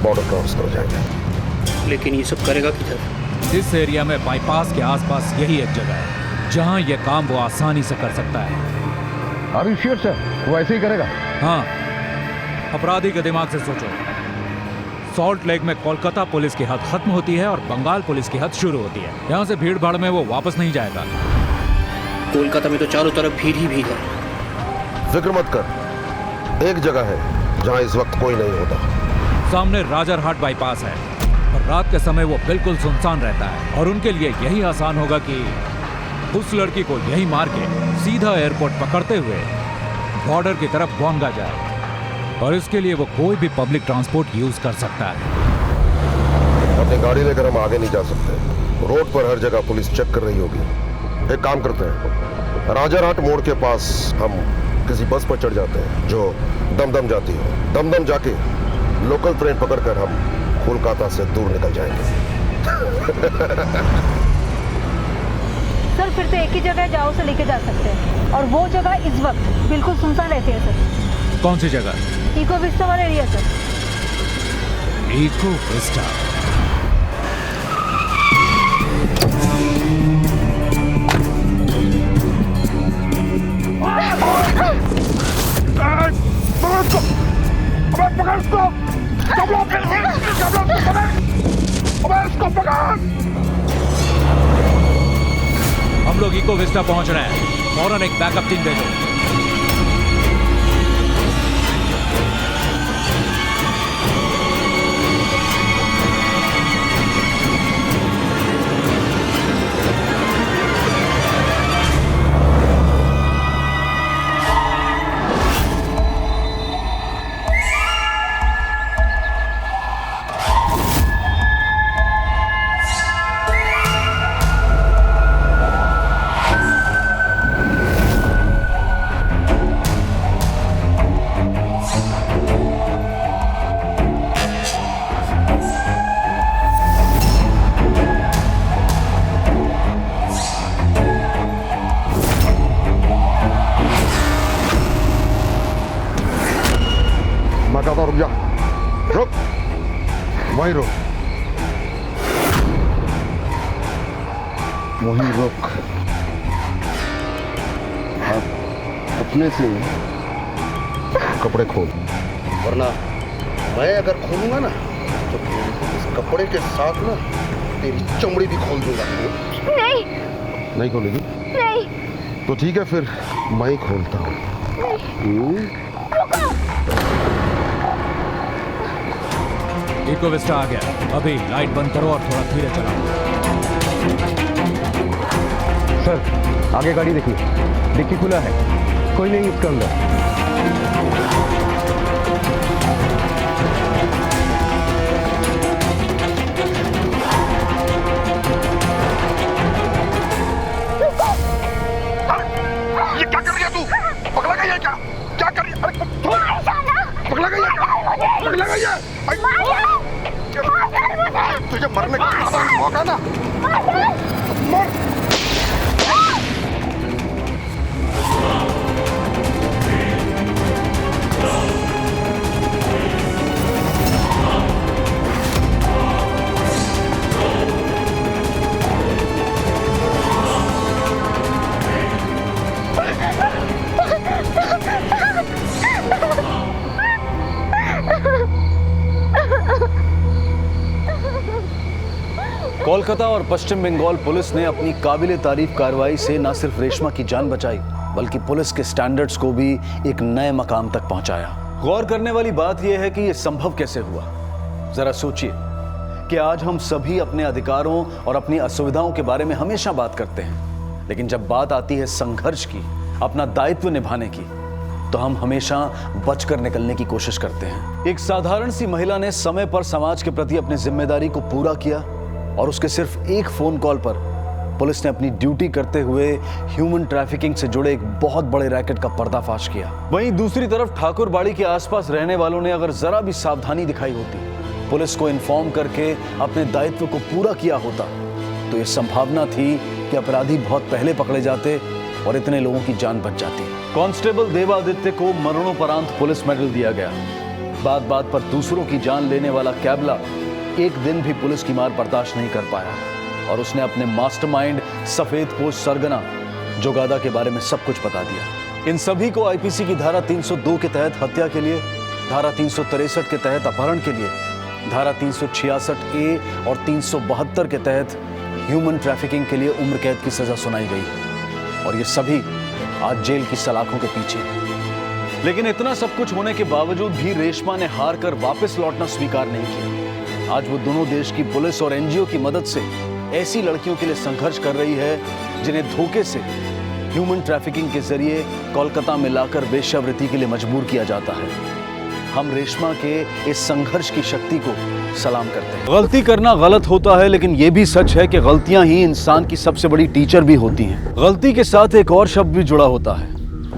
Speaker 7: बॉर्डर क्रॉस कर जाएंगे।
Speaker 13: लेकिन ये सब करेगा किधर?
Speaker 8: इस एरिया में बाईपास के आसपास यही एक जगह है जहां यह काम वो आसानी से कर सकता है।
Speaker 14: Are you sure, sir? वो ऐसे ही करेगा?
Speaker 8: हाँ, अपराधी के दिमाग से सोचो। सॉल्ट लेक में कोलकाता पुलिस की हद खत्म होती है और बंगाल पुलिस की हद शुरू होती है। यहाँ से भीड़ भाड़ में वो वापस नहीं जाएगा।
Speaker 13: कोलकाता में तो चारों तरफ भीड़ ही भीड़ है।
Speaker 7: फिक्र मत कर, एक जगह है जहाँ इस वक्त कोई नहीं होता।
Speaker 8: सामने राजरहाट बाईपास है और रात के समय वो बिल्कुल सुनसान रहता है और उनके लिए यही आसान होगा कि उस लड़की को यही मार के सीधा एयरपोर्ट पकड़ते हुए बॉर्डर की तरफ बोंगा जाए, और इसके लिए वो कोई भी पब्लिक ट्रांसपोर्ट यूज कर सकता है।
Speaker 7: अपनी गाड़ी लेकर हम आगे नहीं जा सकते, रोड पर हर जगह पुलिस चेक कर रही होगी। एक काम करते हैं, राजारहाट मोड़ के पास हम किसी बस पर चढ़ जाते हैं जो दमदम जाती हो। दमदम जाके लोकल ट्रेन पकड़कर हम कोलकाता से दूर निकल जाएंगे।
Speaker 10: सर फिर तो एक ही जगह जाओ से लेके जा सकते हैं, और वो जगह इस वक्त बिल्कुल सुनसान रहती है सर।
Speaker 8: कौन सी जगह?
Speaker 10: इको विस्टा वाला एरिया सर।
Speaker 8: Eco Vista.
Speaker 3: पकड़ इसको! इसको पकड़!
Speaker 8: हम लोग इको विस्टा पहुंच रहे हैं, फौरन एक बैकअप टीम भेजो।
Speaker 7: मैं कहता हूं रुक जा, रुक, वहीं रुक, वहीं रुक। हाँ, अपने से कपड़े खोल, वरना मैं अगर खोलूंगा ना तो इस कपड़े के साथ ना तेरी चमड़ी भी खोल दूंगा।
Speaker 10: नहीं,
Speaker 7: नहीं खोलेगी?
Speaker 10: नहीं।
Speaker 7: तो ठीक है, फिर मैं ही खोलता हूँ।
Speaker 8: इको विस्टा आ गया, अभी लाइट बंद करो और थोड़ा धीरे चलाओ।
Speaker 4: सर आगे गाड़ी देखिए, डिक्की खुला है, कोई नहीं इसके अंदर।
Speaker 3: ये क्या कर रही है तू? पगला गई है क्या? क्या कर रही है? पगला गई है क्या? पगला गई है? तुझे मरने का मौका ना मर।
Speaker 2: कोलकाता और पश्चिम बंगाल पुलिस ने अपनी काबिले तारीफ कार्रवाई से न सिर्फ रेशमा की जान बचाई, बल्कि पुलिस के स्टैंडर्ड्स को भी एक नए मकाम तक पहुंचाया। गौर करने वाली बात यह है कि यह संभव कैसे हुआ। जरा सोचिए कि आज हम सभी अपने अधिकारों और अपनी असुविधाओं के बारे में हमेशा बात करते हैं, लेकिन जब बात आती है संघर्ष की, अपना दायित्व निभाने की, तो हम हमेशा बचकर निकलने की कोशिश करते हैं। एक साधारण सी महिला ने समय पर समाज के प्रति अपनी जिम्मेदारी को पूरा किया और उसके सिर्फ एक फोन कॉल पर पुलिस ने अपनी ड्यूटी करते हुए ह्यूमन ट्रैफिकिंग से जुड़े एक बहुत बड़े रैकेट का पर्दाफाश किया। वहीं दूसरी तरफ ठाकुरबाड़ी के आसपास रहने वालों ने अगर जरा भी सावधानी दिखाई होती, पुलिस को इन्फॉर्म करके अपने दायित्व को पूरा किया होता, तो ये संभावना थी कि अपराधी बहुत पहले पकड़े जाते और इतने लोगों की जान बच जाती। कांस्टेबल देवादित्य को मरणोपरांत पुलिस मेडल दिया गया। बात बात पर दूसरों की जान लेने वाला कैबला एक दिन भी पुलिस की मार बर्दाश्त नहीं कर पाया और उसने अपने मास्टरमाइंड सफेद पोश सरगना जोगादा के बारे में सब कुछ बता दिया। इन सभी को आईपीसी की धारा 302 के तहत हत्या के लिए, धारा 363 के तहत अपहरण के लिए, धारा 366 ए और 372 के तहत ह्यूमन ट्रैफिकिंग के लिए उम्र कैद की सजा सुनाई गई और ये सभी आज जेल की सलाखों के पीछे। लेकिन इतना सब कुछ होने के बावजूद भी रेशमा ने हार कर वापस लौटना स्वीकार नहीं किया। आज वो दोनों देश की पुलिस और एनजीओ की मदद से ऐसी लड़कियों के लिए संघर्ष कर रही है जिन्हें धोखे से ह्यूमन ट्रैफिकिंग के जरिए कोलकाता में लाकर वेश्यावृत्ति के लिए मजबूर किया जाता है। हम रेशमा के इस संघर्ष की शक्ति को सलाम करते हैं। गलती करना गलत होता है, लेकिन यह भी सच है कि गलतियां ही इंसान की सबसे बड़ी टीचर भी होती हैं। गलती के साथ एक और शब्द भी जुड़ा होता है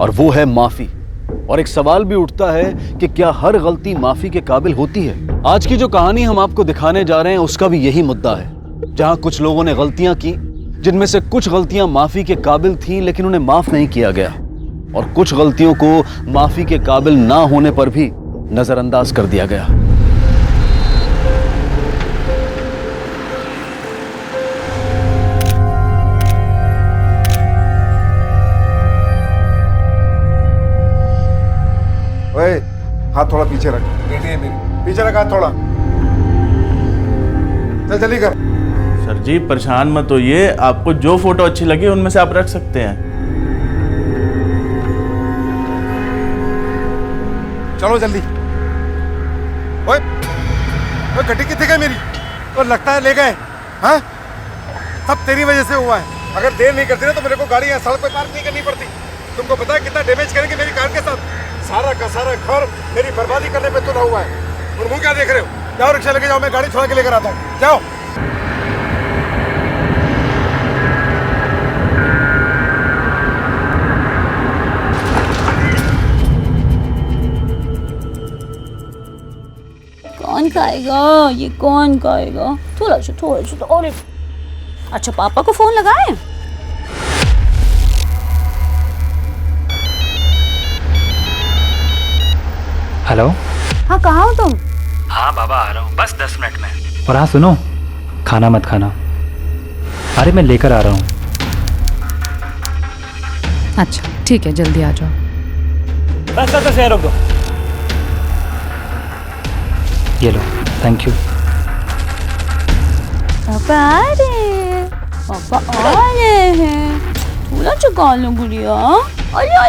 Speaker 2: और वो है माफी। और एक सवाल भी उठता है कि क्या हर गलती माफी के काबिल होती है? आज की जो कहानी हम आपको दिखाने जा रहे हैं उसका भी यही मुद्दा है, जहां कुछ लोगों ने गलतियां की जिनमें से कुछ गलतियां माफी के काबिल थीं लेकिन उन्हें माफ नहीं किया गया, और कुछ गलतियों को माफी के काबिल ना होने पर भी नजरअंदाज कर दिया गया।
Speaker 3: हाथ थोड़ा पीछे रख, बेटी है मेरी, पीछे रख हाथ थोड़ा। चल जल्दी कर।
Speaker 18: सर जी परेशान मत होइए, आपको जो फोटो अच्छी लगी उनमें से आप रख सकते हैं।
Speaker 3: चलो जल्दी। ओए ओए गड्डी कितनी गई मेरी? और लगता है ले गए। हाँ सब तेरी वजह से हुआ है। अगर देर नहीं करती ना तो मेरे को गाड़ी यहाँ सड़क पे पार्क नहीं करनी पड़ती। तुमको पता है कितना डैमेज करेंगे मेरी कार के साथ? सारा का सारा घर मेरी बर्बादी करने पे तुला हुआ है। और मुंह क्या देख रहे हो? जाओ रिक्शा लेके जाओ, मैं गाड़ी छोड़ा के लेकर आता हूँ। जाओ।
Speaker 19: कौन खाएगा ये, कौन खाएगा? थोड़ा सा और अच्छा पापा को फोन लगाए।
Speaker 20: हेलो।
Speaker 19: हाँ कहाँ हो तुम?
Speaker 20: हाँ बाबा आ रहा हूँ बस 10 मिनट में। और हाँ सुनो, खाना मत खाना। अरे मैं लेकर आ रहा हूँ।
Speaker 1: अच्छा ठीक है, जल्दी आ जाओ।
Speaker 20: बस रोक दो। ये लो, थैंक यू।
Speaker 19: पापा आ रहे हैं। थोड़ा चुका लो गुड़िया। अले।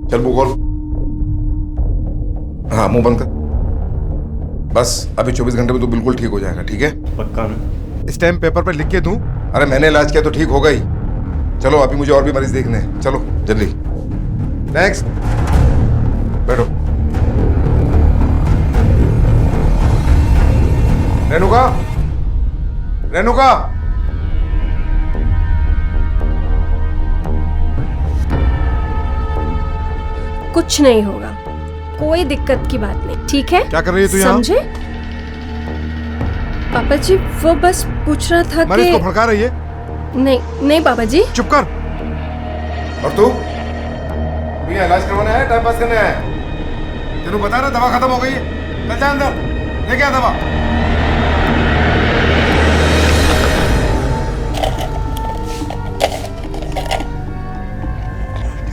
Speaker 3: चल मुंह खोल। हाँ मुंह बंद कर। बस अभी 24 घंटे में तो बिल्कुल ठीक हो जाएगा, ठीक है?
Speaker 18: पक्का ना?
Speaker 3: स्टैम्प पेपर पे लिख के दूं? अरे मैंने इलाज किया तो ठीक हो गई। चलो अभी मुझे और भी मरीज देखने हैं, चलो जल्दी। नेक्स्ट बैठो। रेणुका, रेणुका।
Speaker 10: कुछ नहीं होगा, कोई दिक्कत की बात नहीं, ठीक है?
Speaker 3: क्या कर रही है तू यहाँ?
Speaker 10: समझे? पापा जी वो बस पूछ रहा था
Speaker 3: मरीज
Speaker 10: कि
Speaker 3: को भड़का रही है?
Speaker 10: नहीं पापा जी।
Speaker 3: चुप कर। और तू यहाँ इलाज करवाने आया, टाइम पास करने आया? तेनू बता रहा दवा खत्म हो गई है, चल जा अंदर लेके आ दवा।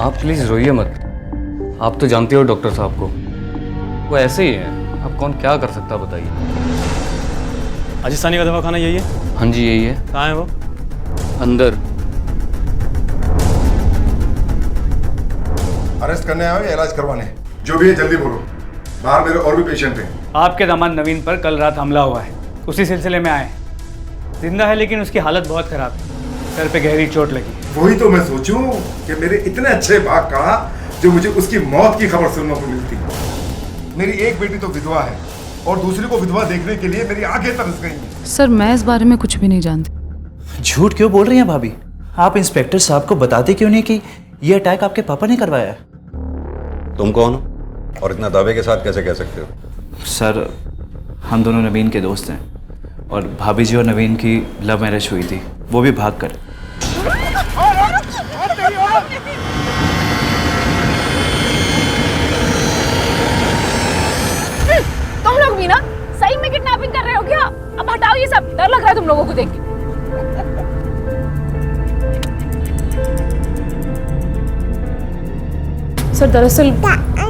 Speaker 21: आप प्लीज रोइए मत। आप तो जानते हो डॉक्टर साहब को, वो ऐसे ही है। अब कौन क्या कर सकता बताइए।
Speaker 22: राजस्थानी का दवाखाना यही है?
Speaker 21: हाँ जी यही है।
Speaker 22: कहाँ है वो?
Speaker 21: अंदर।
Speaker 3: अरेस्ट करने आए हो या इलाज करवाने? जो भी है जल्दी बोलो, बाहर मेरे और भी पेशेंट हैं।
Speaker 20: आपके दामाद नवीन पर कल रात हमला हुआ है, उसी सिलसिले में आए। जिंदा है लेकिन उसकी हालत बहुत खराब है, सर पे गहरी चोट लगी।
Speaker 3: वही तो मैं सोचूं कि मेरे इतने अच्छे भाग का जो मुझे उसकी मौत की खबर सुनने को मिलती। मेरी एक बेटी तो विधवा है और दूसरी को विधवा देखने के लिए मेरी आंखें तरस गई हैं।
Speaker 1: सर मैं इस बारे में कुछ भी नहीं जानती।
Speaker 22: झूठ क्यों बोल रही हैं भाभी? आप इंस्पेक्टर साहब को बताते क्यों नहीं कि ये अटैक आपके पापा ने करवाया है?
Speaker 23: तुम कौन हो और इतना दावे के साथ कैसे कह सकते हो?
Speaker 22: सर हम दोनों नवीन के दोस्त हैं और भाभी जी और नवीन की लव मैरिज हुई थी, वो भी भाग कर।
Speaker 19: तुम लोग भी ना सही में किडनैपिंग कर रहे हो क्या? अब हटाओ ये सब, डर लग रहा है तुम लोगों को देख के।
Speaker 1: सर दरअसल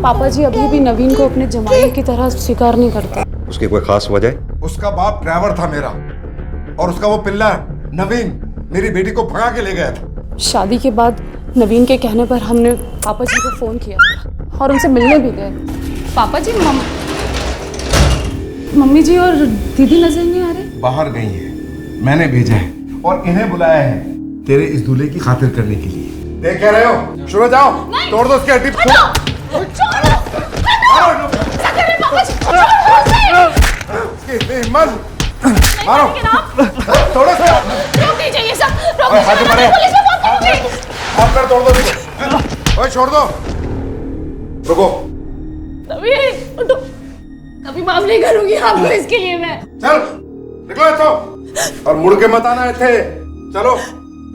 Speaker 1: पापा जी अभी भी नवीन को अपने जमाई की तरह स्वीकार नहीं करते।
Speaker 23: उसकी कोई खास वजह?
Speaker 3: उसका बाप ड्राइवर था मेरा और उसका वो पिल्ला नवीन मेरी बेटी को भगा के ले गया था।
Speaker 1: शादी के बाद नवीन के कहने पर हमने पापा जी को फोन किया और उनसे मिलने भी गए। पापा जी मम्मी जी और दीदी नजर नहीं आ रहे?
Speaker 3: बाहर गई है, मैंने भेजा है और इन्हें बुलाया है तेरे इस दूल्हे की खातिर करने के लिए। देख क्या रहे हो? शुरू जाओ, तोड़ दो उसकी हड्डी। हिम्मत मारो, तोड़ो से।
Speaker 19: रोक दीजिए ये सब, रोक
Speaker 3: हाथ
Speaker 19: दीजिए, पुलिस में फोन करूंगी।
Speaker 3: आप कर तोड़ दो इसको। ओए छोड़ दो, रुको।
Speaker 19: नवीन उठो, कभी माफ नहीं करूंगी हाँ पुलिस के लिए मैं।
Speaker 3: चल निकलो तो, और मुड़ के मत आना थे। चलो।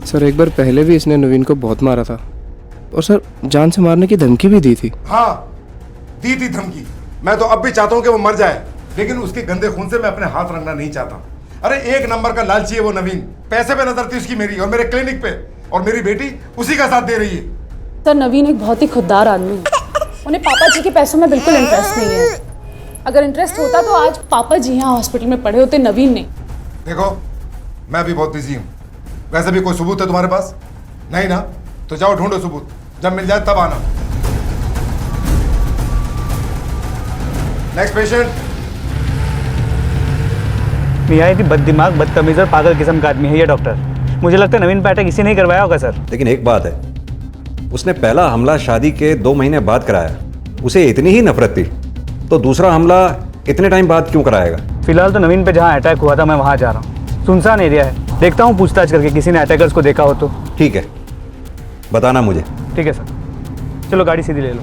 Speaker 5: सर एक बार पहले भी इसने नवीन को बहुत मारा था और सर जान से मारने की धमकी भी दी थी।
Speaker 3: हाँ, दी थी धमकी। मैं तो अब भी चाहता हूँ कि वो मर जाए, लेकिन उसके गंदे खून से मैं अपने हाथ रंगना नहीं चाहता। अरे एक नंबर का लालची है वो नवीन। पैसे पे नजर थी उसकी मेरी और मेरे क्लिनिक पे, और मेरी बेटी उसी का साथ दे रही है।
Speaker 6: सर नवीन एक बहुत ही खुददार आदमी है। उन्हें पापा जी के पैसों में बिल्कुल इंटरेस्ट नहीं है। अगर इंटरेस्ट होता तो आज पापा जी यहाँ हॉस्पिटल में पड़े होते, नवीन नहीं।
Speaker 3: देखो, मैं भी बहुत बिजी हूँ। वैसे भी कोई सबूत है तुम्हारे पास? नहीं ना? तो जाओ ढूंढो सबूत, जब मिल जाए तब आना। Next patient.
Speaker 20: निहायत ही बददिमाग, बदतमीज और पागल किस्म का आदमी है ये डॉक्टर। मुझे लगता है नवीन पे अटैक इसी ने करवाया होगा सर।
Speaker 23: लेकिन एक बात है, उसने पहला हमला शादी के 2 महीने बाद कराया। उसे इतनी ही नफरत थी, तो दूसरा हमला इतने टाइम बाद क्यों कराएगा?
Speaker 20: फिलहाल तो नवीन पे जहाँ अटैक हुआ था मैं वहाँ जा रहा हूँ। सुनसान एरिया है, देखता हूँ पूछताछ करके किसी ने अटैकर्स को देखा हो तो।
Speaker 23: ठीक है, बताना मुझे।
Speaker 20: ठीक है सर, चलो गाड़ी सीधी ले लो।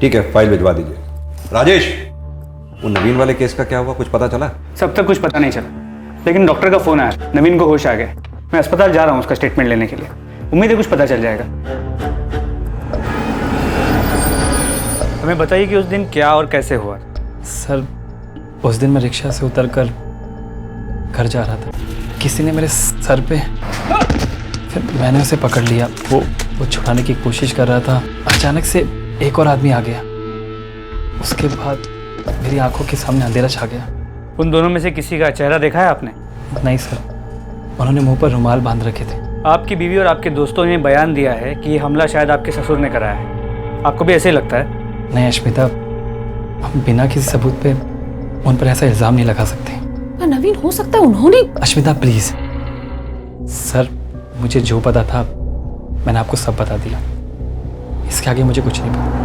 Speaker 23: ठीक है, फाइल भिजवा दीजिए। राजेश, वो नवीन वाले केस का क्या हुआ, कुछ पता चला?
Speaker 20: सब तक कुछ पता नहीं चला, लेकिन डॉक्टर का फोन आया, नवीन को होश आ गया। मैं अस्पताल जा रहा हूँ उसका स्टेटमेंट लेने के लिए। उम्मीद है कुछ पता चल जाएगा। हमें बताइए कि उस दिन क्या और कैसे हुआ।
Speaker 22: सर उस दिन मैं रिक्शा से उतरकर घर जा रहा था, किसी ने मेरे सर पे, फिर मैंने उसे पकड़ लिया। वो छुड़ाने की कोशिश कर रहा था। अचानक से एक और आदमी आ गया। उसके बाद मेरी आंखों के सामने अंधेरा छा गया।
Speaker 20: उन दोनों में से किसी का चेहरा देखा है आपने?
Speaker 22: नहीं सर, उन्होंने मुंह पर रुमाल बांध रखे थे।
Speaker 20: आपकी बीवी और आपके दोस्तों ने बयान दिया है कि ये हमला शायद आपके ससुर ने कराया है। आपको भी ऐसे ही लगता है?
Speaker 22: नहीं अश्मिता, हम बिना किसी सबूत पे उन पर ऐसा इल्जाम नहीं लगा सकते।
Speaker 6: पर नवीन हो सकता है उन्होंने।
Speaker 22: अश्मिता प्लीज। सर मुझे जो पता था मैंने आपको सब बता दिया, इसके आगे मुझे कुछ नहीं पता।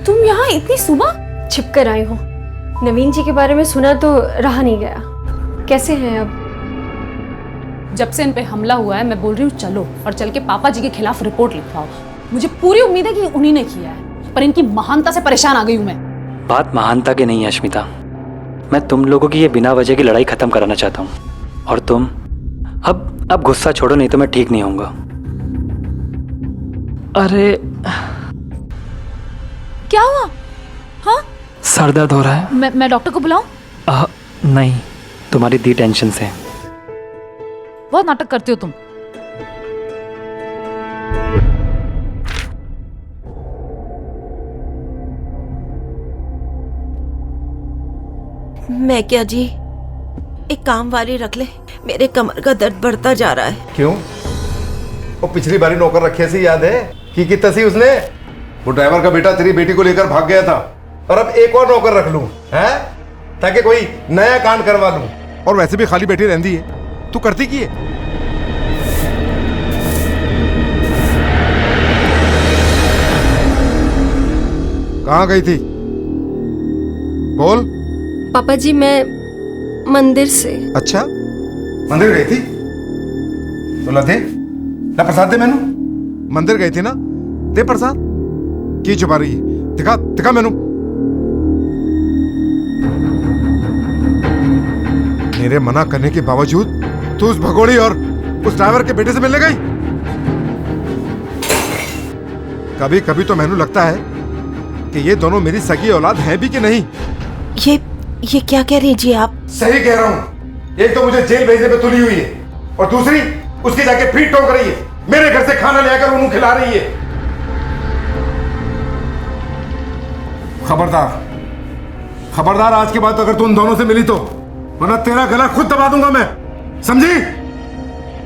Speaker 6: तुम यहाँ इतनी सुबह?
Speaker 11: छिप कर आई हूँ। नवीन जी के बारे में सुना तो रहा नहीं गया। कैसे हैं अब?
Speaker 6: जब से इन पे हमला हुआ है मैं बोल रही हूँ चलो और चल के पापा जी के खिलाफ रिपोर्ट लिखवाओ। मुझे पूरी उम्मीद है कि उन्हीं ने किया है, पर इनकी महानता से परेशान आ गई हूँ मैं।
Speaker 22: बात महानता की नहीं है अश्मिता, मैं तुम लोगों की ये बिना वजह की लड़ाई खत्म कराना चाहता हूँ। और तुम अब गुस्सा छोड़ो, नहीं तो मैं ठीक नहीं होऊंगा। अरे
Speaker 6: क्या हुआ? हाँ
Speaker 22: सर दर्द हो रहा है।
Speaker 6: मैं डॉक्टर को बुलाऊं?
Speaker 22: नहीं, तुम्हारी दी टेंशन से।
Speaker 6: बहुत नाटक करती हो तुम।
Speaker 24: मैं क्या जी, एक काम वाली रख ले, मेरे कमर का दर्द बढ़ता जा रहा है।
Speaker 3: क्यों? वो पिछली बारी नौकर रखे से याद है की तसी उसने? वो ड्राइवर का बेटा तेरी बेटी को लेकर भाग गया था, और अब एक और नौकर रख लूं हैं, ताकि कोई नया कांड करवा लूं। और वैसे भी खाली बैठी रहती है, तू करती की है? कहाँ गई थी? बोल।
Speaker 11: पापा जी मैं मंदिर से।
Speaker 3: अच्छा, मंदिर गई थी? तो ला दे, ला प्रसाद दे मैनू। मंदिर गई थी ना, दे प्रसाद। की छुपा रही है? दिखा दिखा मैनू। मेरे मना करने के बावजूद तू उस भगोड़ी और उस ड्राइवर के बेटे से मिलने गई? कभी कभी तो मैनू लगता है कि ये दोनों मेरी सगी औलाद है भी कि नहीं।
Speaker 24: ये क्या कह रही जी आप?
Speaker 3: सही कह रहा हूँ। एक तो मुझे जेल भेजने पे तुली हुई है, और दूसरी उसकी जाके पीठ ठोक रही है, मेरे घर से खाना लेकर उन्हें खिला रही है। खबरदार, खबरदार, आज के बाद अगर तू उन दोनों से मिली तो, वरना तेरा गला खुद दबा दूंगा मैं, समझी?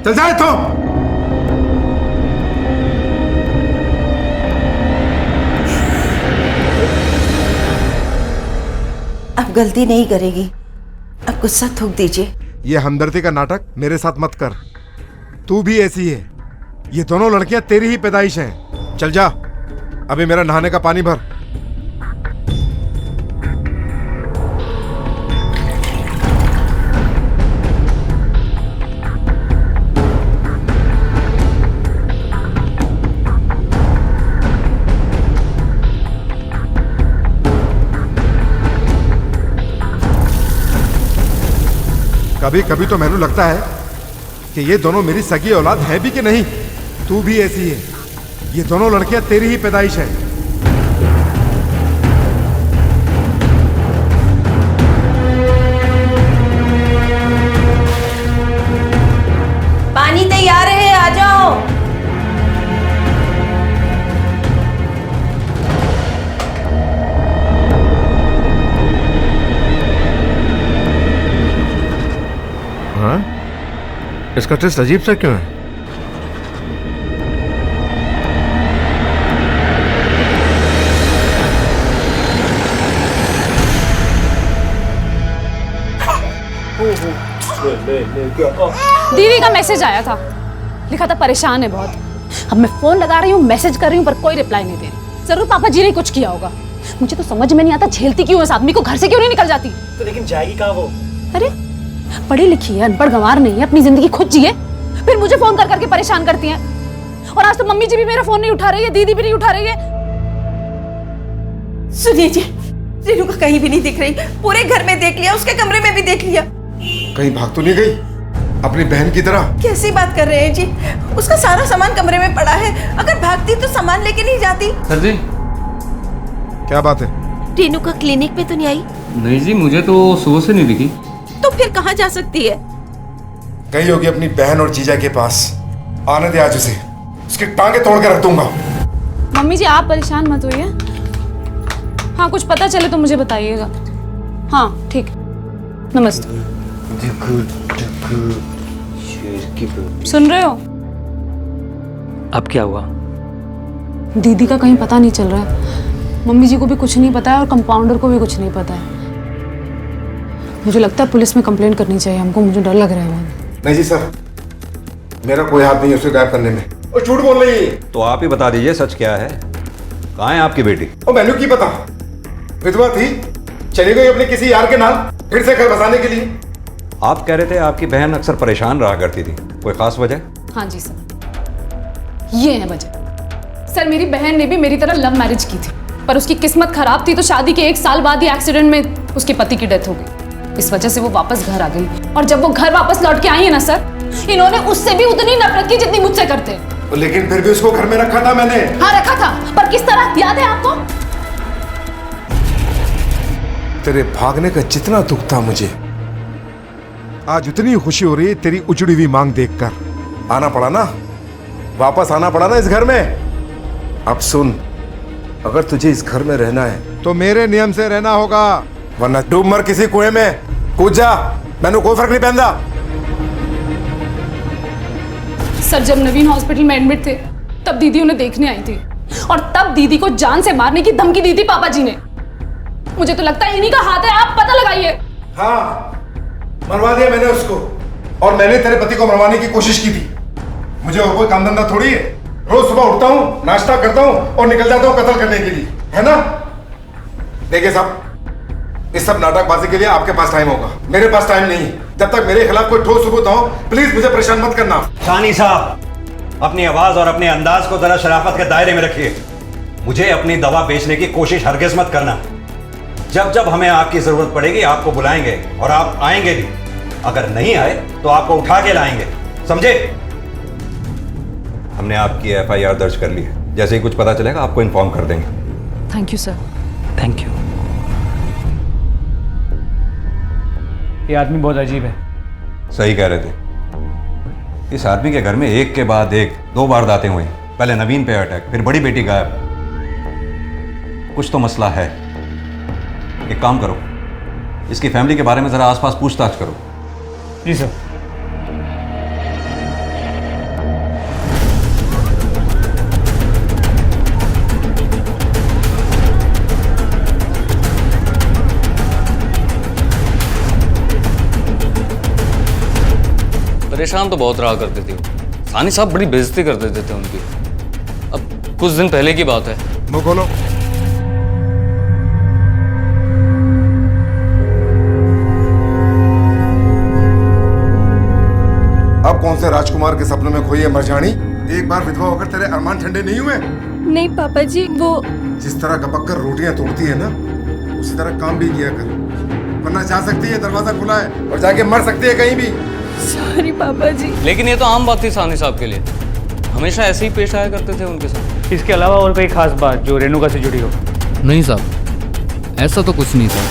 Speaker 3: चल जाए तो।
Speaker 24: अब गलती नहीं करेगी, अब गुस्सा थूक दीजिए।
Speaker 3: ये हमदर्दी का नाटक मेरे साथ मत कर। तू भी ऐसी है। ये दोनों लड़कियां तेरी ही पैदाइश हैं। चल जा, अभी मेरा नहाने का पानी भर। कभी कभी तो मैंने लगता है कि ये दोनों मेरी सगी औलाद है भी कि नहीं। तू भी ऐसी है, ये दोनों लड़कियां तेरी ही पैदाइश है।
Speaker 24: पानी तैयार है, आ जाओ।
Speaker 3: हाँ? इसका टेस्ट अजीब सा क्यों है?
Speaker 6: दीदी का मैसेज आया था, लिखा था परेशान है बहुत। अब मैं फोन लगा रही हूँ, मैसेज कर रही हूँ, पर कोई रिप्लाई नहीं दे रही। जरूर पापा जी ने कुछ किया होगा। मुझे तो समझ में नहीं आता झेलती क्यों इस आदमी को, घर से क्यों नहीं निकल जाती।
Speaker 12: तो लेकिन जाएगी कहाँ वो?
Speaker 6: अरे पढ़ी लिखी है, अनपढ़ गंवार नहीं है, अपनी जिंदगी खुद जिए, फिर मुझे फोन कर करके परेशान करती हैं। और आज तो मम्मी जी भी मेरा फोन नहीं उठा रही है, दीदी भी नहीं उठा रही है।
Speaker 24: सुनिए जी, रेणुका कहीं भी नहीं दिख रही। पूरे घर में देख लिया, उसके कमरे में भी देख लिया।
Speaker 3: कहीं भाग तो नहीं गई अपनी बहन की तरह?
Speaker 24: कैसी बात कर रहे हैं जी? उसका सारा सामान कमरे में पड़ा है। अगर भागती तो सामान लेके नहीं जाती।
Speaker 22: सर जी,
Speaker 3: क्या बात है?
Speaker 24: रेणुका क्लिनिक पे तो नहीं आई?
Speaker 22: नहीं जी, मुझे तो सुबह से नहीं दिखी।
Speaker 24: तो फिर कहाँ जा सकती है?
Speaker 3: गई होगी अपनी बहन और जीजा के पास। आने दे आज उसे, उसकी टांगे तोड़ के रख दूंगा।
Speaker 6: मम्मी जी आप परेशान मत होइए। हाँ कुछ पता चले तो मुझे बताइएगा। हाँ ठीक, नमस्ते। सुन रहे हो?
Speaker 22: अब क्या हुआ?
Speaker 6: दीदी का कहीं पता नहीं चल रहा है। मम्मी जी को भी कुछ नहीं पता है और कंपाउंडर को भी कुछ नहीं पता है। मुझे लगता है पुलिस में कंप्लेंट करनी चाहिए हमको, मुझे डर लग रहा है बहुत।
Speaker 3: नहीं जी सर, मेरा कोई हाथ नहीं है उसे गायब करने में। और झूठ बोल रही है।
Speaker 23: तो आप ही बता दीजिए सच क्या है। कहाँ है आपकी बेटी?
Speaker 3: और मैंने की पता, विधवा थी, चली गई अपने किसी यार के नाम, फिर से घर बसाने के लिए।
Speaker 23: आप कह रहे थे आपकी बहन अक्सर परेशान रहा करती थी, कोई खास वजह?
Speaker 6: हाँ जी सर, ये है वजह। सर मेरी बहन ने भी मेरी तरह लव मैरिज की थी, पर उसकी किस्मत खराब थी तो शादी के 1 साल बाद ही एक्सीडेंट में उसके पति की डेथ हो गई। इस वजह से वो वापस घर आ गई, और जब वो घर वापस लौट के आई है ना सर, इन्होंने उससे भी उतनी नफरत की जितनी मुझसे करते।
Speaker 3: लेकिन फिर भी उसको घर में रखा था मैंने।
Speaker 6: हाँ रखा था, पर किस तरह याद है आपको?
Speaker 3: तेरे भागने का जितना दुख था मुझे, आज उतनी खुशी हो रही है तेरी उजड़ी हुई मांग देखकर। आना पड़ा ना, वापस आना पड़ा ना इस घर में। अब सुन, अगर तुझे इस घर में रहना है तो मेरे नियम से रहना होगा, वरना डूब मर किसी कुएं में, कूद जा, मैंने कोई फर्क नहीं पहनता।
Speaker 6: सर जब नवीन हॉस्पिटल में एडमिट थे तब दीदी उन्हें देखने आई थी, और तब दीदी को जान से मारने की धमकी दी थी पापा जी ने। मुझे तो लगता है इन्हीं का हाथ है, आप पता लगाइए।
Speaker 3: हाँ, मरवा दिया मैंने उसको, और मैंने तेरे पति को मरवाने की कोशिश की थी। मुझे और कोई काम धंधा थोड़ी है। रोज सुबह उठता हूँ, नाश्ता करता हूँ और निकल जाता हूँ कत्ल करने के लिए, है ना? देखिए साहब, इस सब नाटकबाजी के लिए आपके पास टाइम होगा, मेरे पास टाइम नहीं। जब तक मेरे खिलाफ कोई ठोस सबूत हो, प्लीज मुझे परेशान मत करना।
Speaker 23: सानी साहब, अपनी आवाज और अपने अंदाज को जरा शराफत के दायरे में रखिए। मुझे अपनी दवा बेचने की कोशिश हरगिज मत करना। जब जब हमें आपकी जरूरत पड़ेगी आपको बुलाएंगे, और आप आएंगे भी। अगर नहीं आए तो आपको उठा के लाएंगे, समझे? हमने आपकी FIR दर्ज कर ली है, जैसे ही कुछ पता चलेगा आपको इन्फॉर्म कर देंगे।
Speaker 6: Thank you sir.
Speaker 22: Thank you.
Speaker 20: ये आदमी बहुत अजीब है।
Speaker 23: सही कह रहे थे, इस आदमी के घर में एक के बाद एक 2 वारदातें हुई। पहले नवीन पे अटैक, फिर बड़ी बेटी गायब। कुछ तो मसला है। एक काम करो, इसकी फैमिली के बारे में जरा आसपास पूछताछ करो।
Speaker 20: जी सर।
Speaker 21: परेशान तो बहुत रहा करते थे। सानी साहब बड़ी बेइज्जती कर देते थे उनकी। अब कुछ दिन पहले की बात है।
Speaker 3: मुंह खोलो। अब कौन से राजकुमार के सपनों में खोई है मरजानी? एक बार विधवा होकर तेरे अरमान ठंडे नहीं हुए?
Speaker 11: नहीं पापा जी, वो
Speaker 3: जिस तरह गपक कर रोटियां तोड़ती है ना, उसी तरह काम भी किया कर, वरना जा सकती है, दरवाजा खुला है, और जाके मर सकती है कहीं भी।
Speaker 19: सॉरी पापा जी।
Speaker 21: लेकिन ये तो आम बात थी साहनी साहब के लिए, हमेशा ऐसे ही पेश आया करते थे उनके साथ।
Speaker 20: इसके अलावा और कोई खास बात जो रेणुका से जुड़ी हो?
Speaker 21: नहीं साहब, ऐसा तो कुछ नहीं था।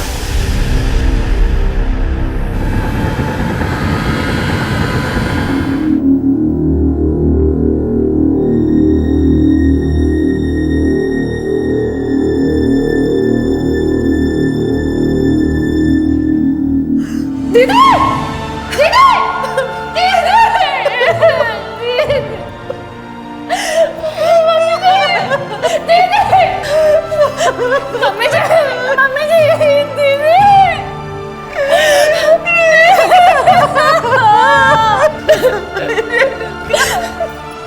Speaker 10: दीदी! दीदी! मम्मी जी, मम्मी जी, दीदी!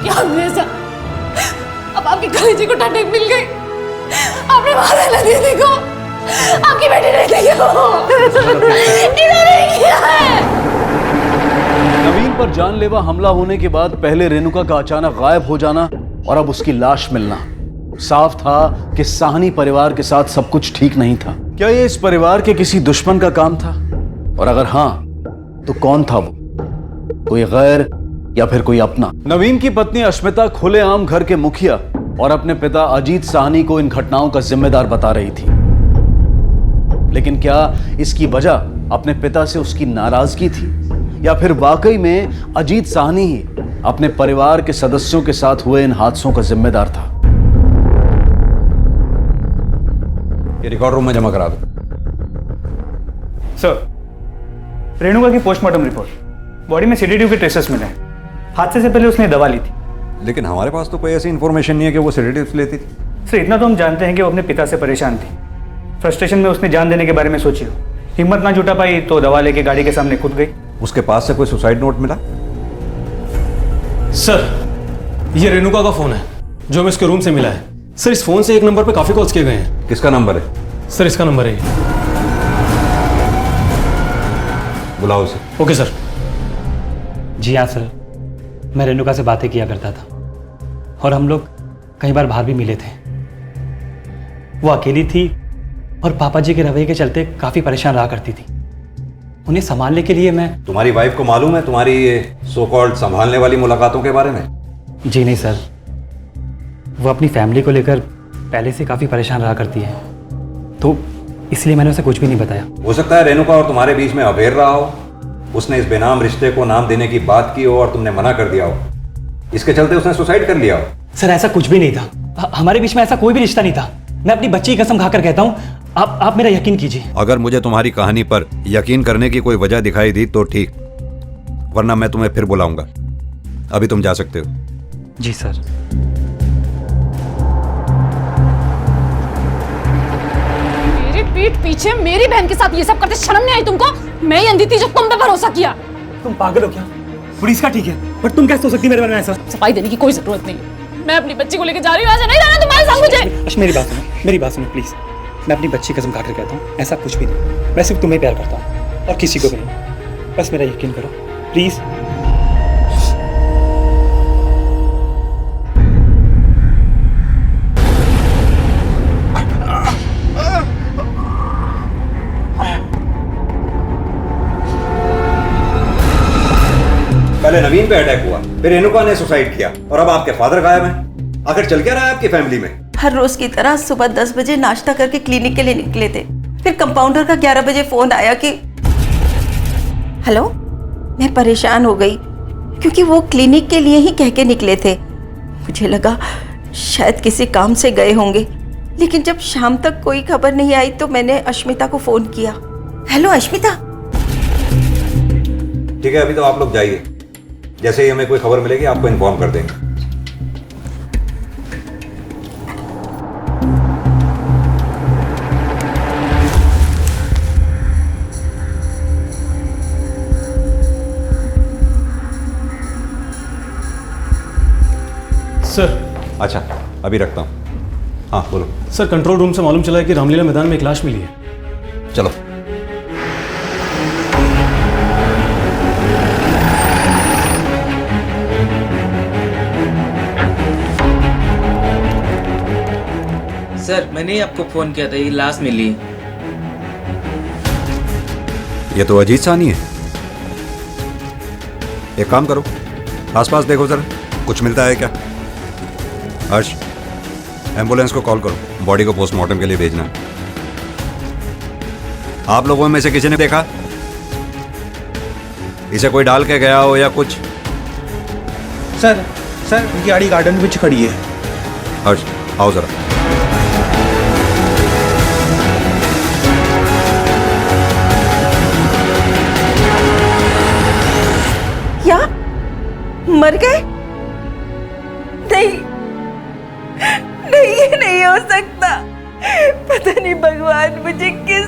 Speaker 6: क्या हमने ऐसा? अब आपकी कलेजे को ठंडक मिल गई। आपने मारा ना दीदी को, आपकी बेटी ने किया है।
Speaker 2: नवीन पर जानलेवा हमला होने के बाद पहले रेणुका का अचानक गायब हो जाना और अब उसकी लाश मिलना, साफ था कि साहनी परिवार के साथ सब कुछ ठीक नहीं था। क्या ये इस परिवार के किसी दुश्मन का काम था? और अगर हां, तो कौन था वो? कोई गैर या फिर कोई अपना? नवीन की पत्नी अश्मिता खुलेआम घर के मुखिया और अपने पिता अजीत साहनी को इन घटनाओं का जिम्मेदार बता रही थी। लेकिन क्या इसकी वजह अपने पिता से उसकी नाराजगी थी, या फिर वाकई में अजीत साहनी ही अपने परिवार के सदस्यों के साथ हुए इन हादसों का जिम्मेदार था?
Speaker 23: ये रिकॉर्ड रूम में जमा करा दो।
Speaker 20: सर, रेणुका की पोस्टमार्टम रिपोर्ट, बॉडी में सेडेटिव के ट्रेसेस मिले हैं। हादसे से पहले उसने दवा ली थी।
Speaker 23: लेकिन हमारे पास तो कोई ऐसी इंफॉर्मेशन नहीं है कि वो सेडेटिव्स लेती थी।
Speaker 20: सर, इतना तो हम जानते हैं कि वो अपने पिता से परेशान थी। फ्रस्ट्रेशन में उसने जान देने के बारे में सोची हो। हिम्मत ना जुटा पाई तो दवा लेके गाड़ी के सामने कूद गई।
Speaker 23: उसके पास से कोई सुसाइड नोट मिला?
Speaker 12: सर, ये रेणुका का फोन है जो हमें इसके रूम से मिला है। सर, इस फोन से एक नंबर पे काफी कॉल्स किए गए हैं।
Speaker 23: किसका नंबर है?
Speaker 12: सर, इसका नंबर है ये।
Speaker 23: बुलाओ उसे।
Speaker 12: Okay sir.
Speaker 15: जी हाँ सर, मैं रेणुका से बातें किया करता था और हम लोग कई बार बाहर भी मिले थे। वो अकेली थी और पापा जी के रवैये के चलते काफ़ी परेशान रहा करती थी। उन्हें संभालने के लिए मैं...
Speaker 23: तुम्हारी वाइफ को मालूम है तुम्हारी ये सो कॉल्ड संभालने वाली मुलाकातों के बारे में?
Speaker 15: जी नहीं सर, वो अपनी फैमिली को लेकर पहले से काफ़ी परेशान रहा करती है, तो इसलिए मैंने उसे कुछ भी नहीं बताया।
Speaker 23: हो सकता है रेणुका और तुम्हारे बीच में अफेयर रहा हो, उसने इस बेनाम रिश्ते को नाम देने की बात की हो और तुमने मना कर दिया हो, इसके चलते उसने सुसाइड कर लिया हो।
Speaker 15: सर, ऐसा कुछ भी नहीं था। हमारे बीच में ऐसा कोई भी रिश्ता नहीं था। मैं अपनी बच्ची की कसम खाकर कहता हूँ, आप मेरा यकीन कीजिए।
Speaker 23: अगर मुझे तुम्हारी कहानी पर यकीन करने की कोई वजह दिखाई दी तो ठीक, वरना मैं तुम्हें फिर बुलाऊंगा। अभी तुम जा सकते हो।
Speaker 15: जी सर।
Speaker 6: मेरी पीठ पीछे मेरी बहन के साथ ये सब करते शर्म नहीं आई तुमको? मैं ही अंधी थी जो तुम पे भरोसा किया।
Speaker 15: तुम पागल हो क्या? पुलिस का ठीक है, पर तुम कैसे हो सकती मेरे बारे में ऐसा?
Speaker 6: सफाई देने की कोई जरूरत नहीं। मैं अपनी बच्ची को लेकर जा रही हूँ, ऐसा नहीं रहना तुम्हारे साथ मुझे।
Speaker 15: मेरी बात सुनो प्लीज। मैं अपनी बच्ची कसम खाकर कहता हूँ, ऐसा कुछ भी नहीं। मैं सिर्फ तुम्हें प्यार करता हूँ और किसी को भी नहीं। बस मेरा यकीन करो प्लीज।
Speaker 23: पहले नवीन पे अटैक हुआ, फिर रेणुका ने सुसाइड किया और अब आपके फादर गायब हैं। आखिर चल क्या रहा है आपकी फैमिली में?
Speaker 24: हर रोज की तरह सुबह 10 बजे नाश्ता करके क्लिनिक के लिए निकले थे। फिर कंपाउंडर का 11 बजे फोन आया कि हेलो। मैं परेशान हो गई क्योंकि वो क्लिनिक के लिए ही कह के निकले थे। मुझे लगा शायद किसी काम से गए होंगे, लेकिन जब शाम तक कोई खबर नहीं आई तो मैंने अश्मिता को फोन किया। हेलो अश्मिता।
Speaker 23: ठीक है, अभी तो आप लोग जाइए, जैसे ही हमें कोई खबर मिलेगी आपको इन्फॉर्म कर देंगे।
Speaker 12: सर।
Speaker 23: अच्छा, अभी रखता हूँ। हाँ बोलो।
Speaker 12: सर, कंट्रोल रूम से मालूम चला है कि रामलीला मैदान में एक लाश मिली है।
Speaker 23: चलो।
Speaker 16: सर, मैंने ही आपको फोन किया था, ये लाश मिली।
Speaker 23: ये तो अजीत साहनी है। एक काम करो, आसपास देखो जरा, कुछ मिलता है क्या? हर्ष, एम्बुलेंस को कॉल करो, बॉडी को पोस्टमार्टम के लिए भेजना। आप लोगों में से किसी ने देखा इसे कोई डाल के गया हो या कुछ?
Speaker 12: सर उनकी गाड़ी गार्डन में खड़ी है।
Speaker 23: हर्ष, आओ जरा।
Speaker 24: क्या मर गए? नहीं नहीं, ये नहीं हो सकता। पता नहीं भगवान मुझे किस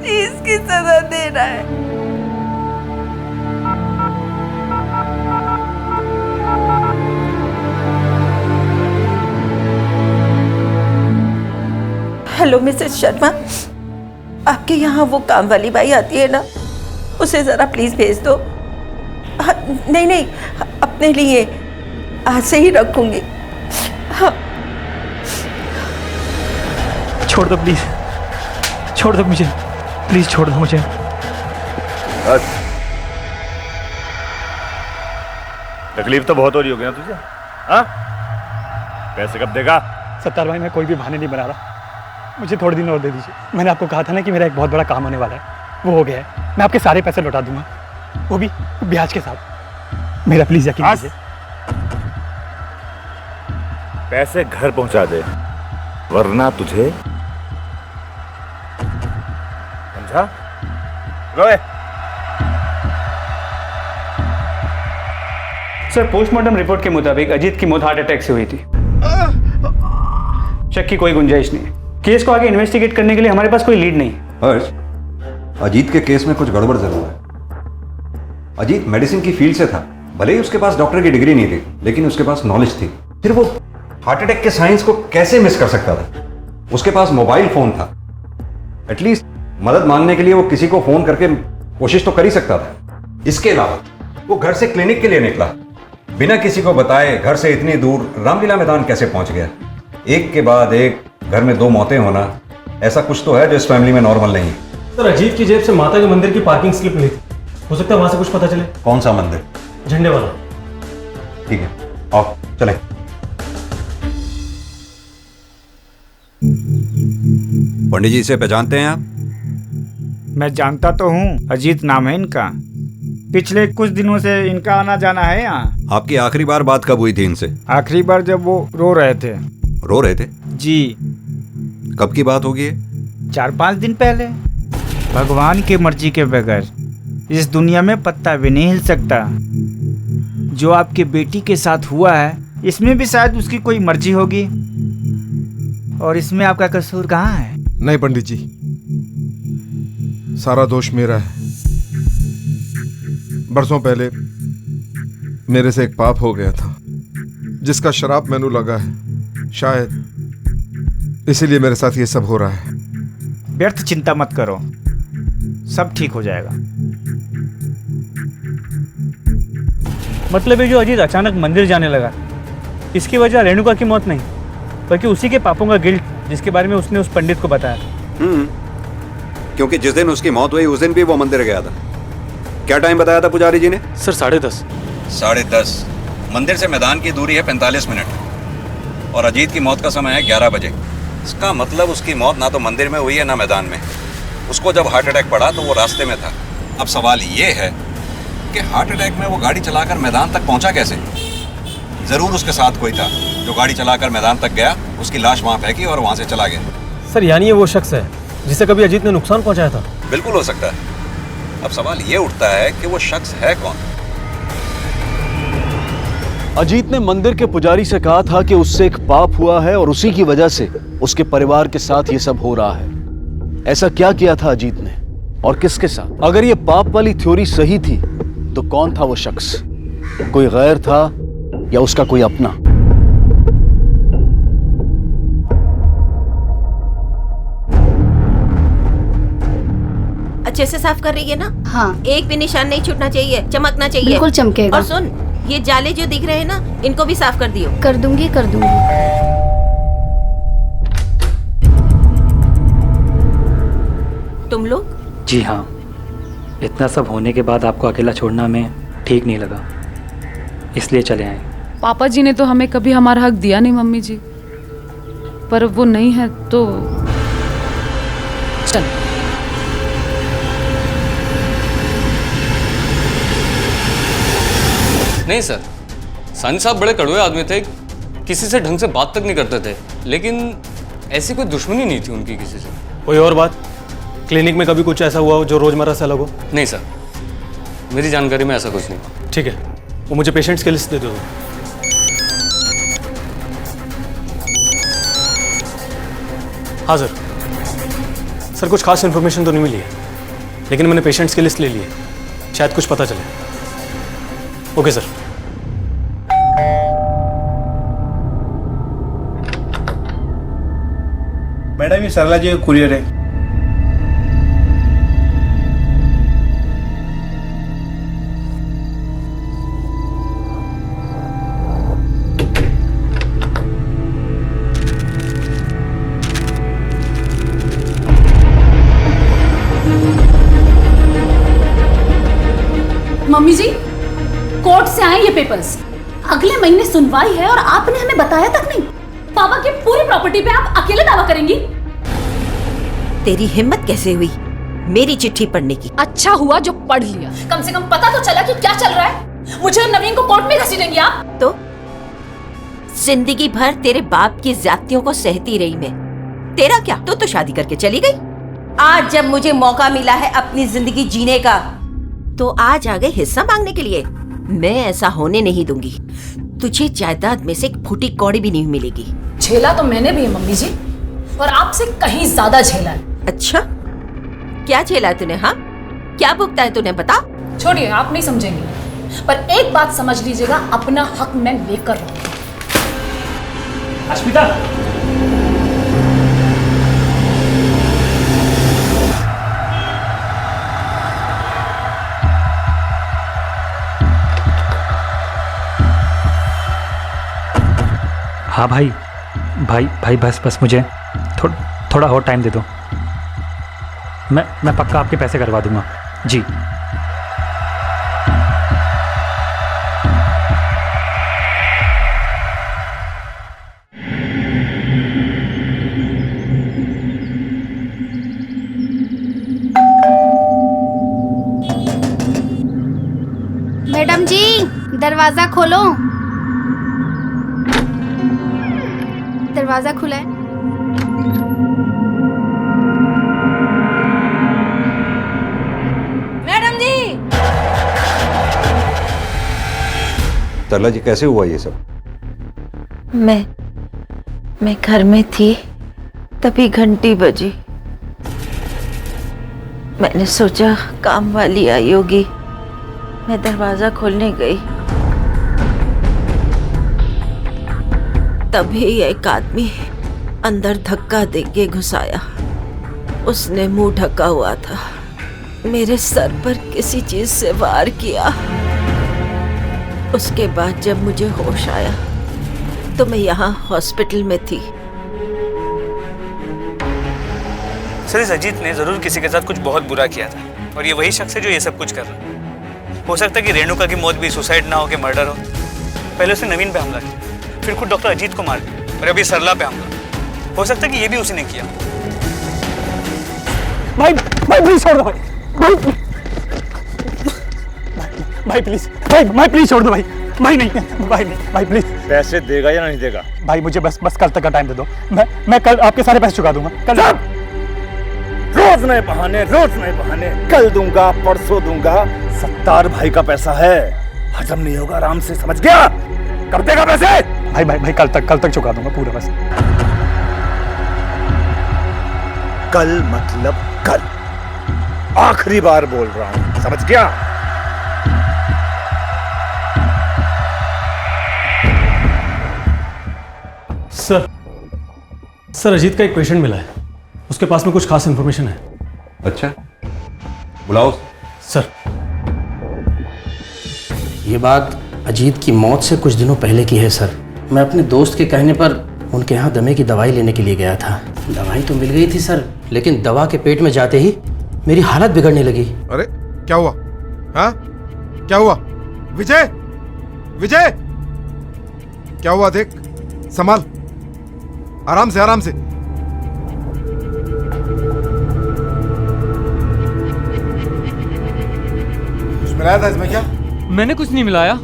Speaker 24: चीज की सजा दे रहा है। हेलो मिसेस शर्मा, आपके यहाँ वो काम वाली बाई आती है ना, उसे जरा प्लीज भेज दो। हाँ, नहीं, अपने लिए आज से ही रखूंगी। हाँ।
Speaker 22: छोड़ दो प्लीज, छोड़ दो मुझे, प्लीज छोड़ दो मुझे।
Speaker 9: तकलीफ तो बहुत हो रही होगी ना तुझे? हाँ? पैसे कब देगा?
Speaker 22: सत्तार भाई, मैं कोई भी बहाने नहीं बना रहा, मुझे थोड़े दिन और दे दीजिए। मैंने आपको कहा था ना कि मेरा एक बहुत बड़ा काम होने वाला है, वो हो गया है। मैं आपके सारे पैसे लौटा दूंगा, वो भी ब्याज के साथ। मेरा प्लीज यकीन कीजिए।
Speaker 9: पैसे घर पहुंचा दे, वरना तुझे, समझा? रोए।
Speaker 20: सर, पोस्टमार्टम रिपोर्ट के मुताबिक अजीत की मौत हार्ट अटैक से हुई थी। शक की कोई गुंजाइश नहीं है। केस को आगे इन्वेस्टिगेट करने के लिए हमारे पास कोई लीड नहीं।
Speaker 23: हर्ष, अजीत के केस में कुछ गड़बड़ जरूर है। अजीत मेडिसिन की फील्ड से था, भले ही उसके पास डॉक्टर की डिग्री नहीं थी, लेकिन उसके पास नॉलेज थी। फिर वो हार्ट अटैक के साइंस को कैसे मिस कर सकता था? उसके पास मोबाइल फोन था, एटलीस्ट मदद मांगने के लिए वो किसी को फोन करके कोशिश तो कर ही सकता था। इसके अलावा वो घर से क्लिनिक के लिए निकला, बिना किसी को बताए घर से इतनी दूर रामलीला मैदान कैसे पहुंच गया? एक के बाद एक घर में 2 मौतें होना, ऐसा कुछ तो है जो इस फैमिली में नॉर्मल नहीं है।
Speaker 12: सर, अजीत की जेब से माता के मंदिर की पार्किंग स्लिप मिली थी, हो सकता है वहां से कुछ पता चले।
Speaker 23: कौन सा मंदिर?
Speaker 12: झंडे वाला।
Speaker 23: ठीक है, आओ चलें। पंडित जी, इसे पहचानते हैं आप?
Speaker 14: मैं जानता तो हूँ, अजीत नाम है इनका। पिछले कुछ दिनों से इनका आना जाना है यहाँ।
Speaker 23: आपकी आखिरी बार बात कब हुई थी इनसे?
Speaker 14: आखिरी बार जब वो रो रहे थे।
Speaker 23: रो रहे थे?
Speaker 14: जी।
Speaker 23: कब की बात होगी?
Speaker 14: 4-5 दिन पहले। भगवान की मर्जी के बगैर इस दुनिया में पत्ता भी नहीं हिल सकता। जो आपकी बेटी के साथ हुआ है, इसमें भी शायद उसकी कोई मर्जी होगी, और इसमें आपका कसूर कहाँ है?
Speaker 3: नहीं पंडित जी, सारा दोष मेरा है। बरसों पहले मेरे से एक पाप हो गया था, जिसका शराब मैनू लगा है। शायद इसीलिए मेरे साथ ये सब हो रहा है।
Speaker 14: व्यर्थ चिंता मत करो, सब ठीक हो जाएगा।
Speaker 20: मतलब ये जो अजीत अचानक मंदिर जाने लगा, इसकी वजह रेणुका की मौत नहीं, बल्कि उसी के पापों का गिल्ट, जिसके बारे में उसने उस पंडित को बताया था।
Speaker 23: क्योंकि जिस दिन उसकी मौत हुई उस दिन भी वो मंदिर गया था। क्या टाइम बताया था पुजारी जी ने?
Speaker 12: सर 10:30।
Speaker 23: 10:30। मंदिर से मैदान की दूरी है 45 मिनट, और अजीत की मौत का समय है 11 बजे। इसका मतलब उसकी मौत ना तो मंदिर में हुई है ना मैदान में। उसको जब हार्ट अटैक पड़ा तो वो रास्ते में था। अब सवाल ये है कि हार्ट अटैक में वो गाड़ी चलाकर मैदान तक पहुंचा कैसे? जरूर उसके साथ कोई था जो गाड़ी चलाकर मैदान तक गया, उसकी लाश वहां फेंकी और वहां से चला गया।
Speaker 12: सर, यानी ये वो शख्स है जिसे कभी अजीत ने नुकसान पहुंचाया था?
Speaker 23: बिल्कुल हो सकता है। अब सवाल ये उठता है कि वो शख्स है कौन?
Speaker 2: अजीत ने मंदिर के पुजारी से कहा था कि उससे एक पाप हुआ है और उसी की वजह से उसके परिवार के साथ ये सब हो रहा है। ऐसा क्या किया था अजीत ने और किसके साथ? अगर ये पाप वाली थ्योरी सही थी तो कौन था वो शख्स? कोई गैर था या उसका कोई अपना?
Speaker 24: अच्छे से साफ कर रही है ना?
Speaker 11: हाँ।
Speaker 24: एक भी निशान नहीं छूटना चाहिए, चमकना चाहिए।
Speaker 11: बिल्कुल चमकेगा।
Speaker 24: और सुन, ये जाले जो दिख रहे हैं ना, इनको भी साफ कर दियो।
Speaker 11: कर दूंगी।
Speaker 24: तुम लोग?
Speaker 22: जी हाँ,
Speaker 15: इतना सब होने के बाद आपको अकेला छोड़ना हमें ठीक नहीं लगा, इसलिए चले आए।
Speaker 6: पापा जी ने तो हमें कभी हमारा हक दिया नहीं मम्मी जी, पर अब वो नहीं है तो चल।
Speaker 21: नहीं सर, सानी साहब बड़े कड़वे आदमी थे, किसी से ढंग से बात तक नहीं करते थे, लेकिन ऐसी कोई दुश्मनी नहीं थी उनकी किसी से।
Speaker 12: कोई और बात? क्लिनिक में कभी कुछ ऐसा हुआ हो जो रोजमर्रा से अलग हो?
Speaker 21: नहीं सर, मेरी जानकारी में ऐसा कुछ नहीं हुआ।
Speaker 12: ठीक है, वो मुझे पेशेंट्स की लिस्ट दे दो। हाँ सर। सर कुछ खास इन्फॉर्मेशन तो नहीं मिली है, लेकिन मैंने पेशेंट्स की लिस्ट ले ली है, शायद कुछ पता चले। Okay sir.
Speaker 18: मैडम ये सरला जी का कुरियर है।
Speaker 19: मम्मी जी, कोर्ट से आए ये पेपर्स। अगले महीने सुनवाई है और आपने हमें बताया तक नहीं। पापा की पूरी प्रॉपर्टी पे आप अकेले दावा करेंगी?
Speaker 24: तेरी हिम्मत कैसे हुई मेरी चिट्ठी पढ़ने की?
Speaker 6: अच्छा हुआ जो पढ़ लिया,
Speaker 19: कम से कम पता तो चला कि क्या चल रहा है। मुझे और नवीन को कोर्ट में घसीटेंगी आप?
Speaker 24: तो जिंदगी भर तेरे बाप की ज्यादतियों को सहती रही मैं। तेरा क्या, तो शादी करके चली गई। आज जब मुझे मौका मिला है अपनी जिंदगी जीने का, तो आज आ गए हिस्सा मांगने के लिए। मैं ऐसा होने नहीं दूंगी। तुझे जायदाद में से एक फूटी कौड़ी भी नहीं मिलेगी।
Speaker 19: झेला तो मैंने भी है मम्मी जी, और आपसे कहीं ज्यादा झेला है।
Speaker 24: अच्छा, क्या झेला है तूने? हाँ, क्या भुगता है तूने, बता।
Speaker 19: छोड़िए, आप नहीं समझेंगे, पर एक बात समझ लीजिएगा, अपना हक मैं लेकर रहूंगी।
Speaker 15: अश्मिता, हाँ भाई भाई भाई बस मुझे थोड़ा और टाइम दे दो। मैं पक्का आपके पैसे करवा दूंगा जी।
Speaker 7: मैडम जी, दरवाजा खोलो। दरवाजा खुला है।
Speaker 24: मैडम जी।
Speaker 23: तरला जी कैसे हुआ ये सब?
Speaker 24: मैं घर में थी, तभी घंटी बजी। मैंने सोचा काम वाली आई होगी, मैं दरवाजा खोलने गई, तभी एक आदमी अंदर धक्का देके घुस आया। उसने मुंह ढका हुआ था, मेरे सर पर किसी चीज से वार किया। उसके बाद जब मुझे होश आया तो मैं यहाँ हॉस्पिटल में थी।
Speaker 20: सर, इस अजीत ने जरूर किसी के साथ कुछ बहुत बुरा किया था, और ये वही शख्स है जो ये सब कुछ कर रहा है। हो सकता है कि रेणुका की मौत भी सुसाइड ना हो के मर्डर हो। पहले उसने नवीन पे हमला किया, फिर खुद डॉक्टर अजीत को मार दिया, और अभी सरला पे हमला। हो सकता है कि ये भी उसी ने किया।
Speaker 12: भाई प्लीज छोड़ दो भाई प्लीज भाई प्लीज छोड़ दो भाई नहीं प्लीज।
Speaker 9: पैसे देगा या नहीं देगा?
Speaker 12: भाई मुझे बस कल तक का टाइम दे दो, मैं कल आपके सारे पैसे चुका दूंगा। कल
Speaker 9: रोज नए बहाने, कल दूंगा, परसों दूंगा। सत्तार भाई का पैसा है, हजम नहीं होगा, आराम से, समझ गया? कर देगा पैसे?
Speaker 12: भाई कल तक चुका दूंगा पूरा बस।
Speaker 9: कल मतलब कल, आखिरी बार बोल रहा हूं, समझ गया?
Speaker 12: सर अजीत का एक पेशेंट मिला है, उसके पास में कुछ खास इंफॉर्मेशन है।
Speaker 23: अच्छा, बुलाओ।
Speaker 5: सर, ये बात अजीत की मौत से कुछ दिनों पहले की है सर। मैं अपने दोस्त के कहने पर उनके यहाँ दमे की दवाई लेने के लिए गया था। दवाई तो मिल गई थी सर, लेकिन दवा के पेट में जाते ही मेरी हालत बिगड़ने लगी।
Speaker 3: अरे क्या हुआ? हाँ, क्या हुआ? विजय, विजय, क्या हुआ? देख, संभाल, आराम से, आराम से। कुछ मिलाया था इसमें क्या?
Speaker 22: मैंने कुछ नहीं मिलाया।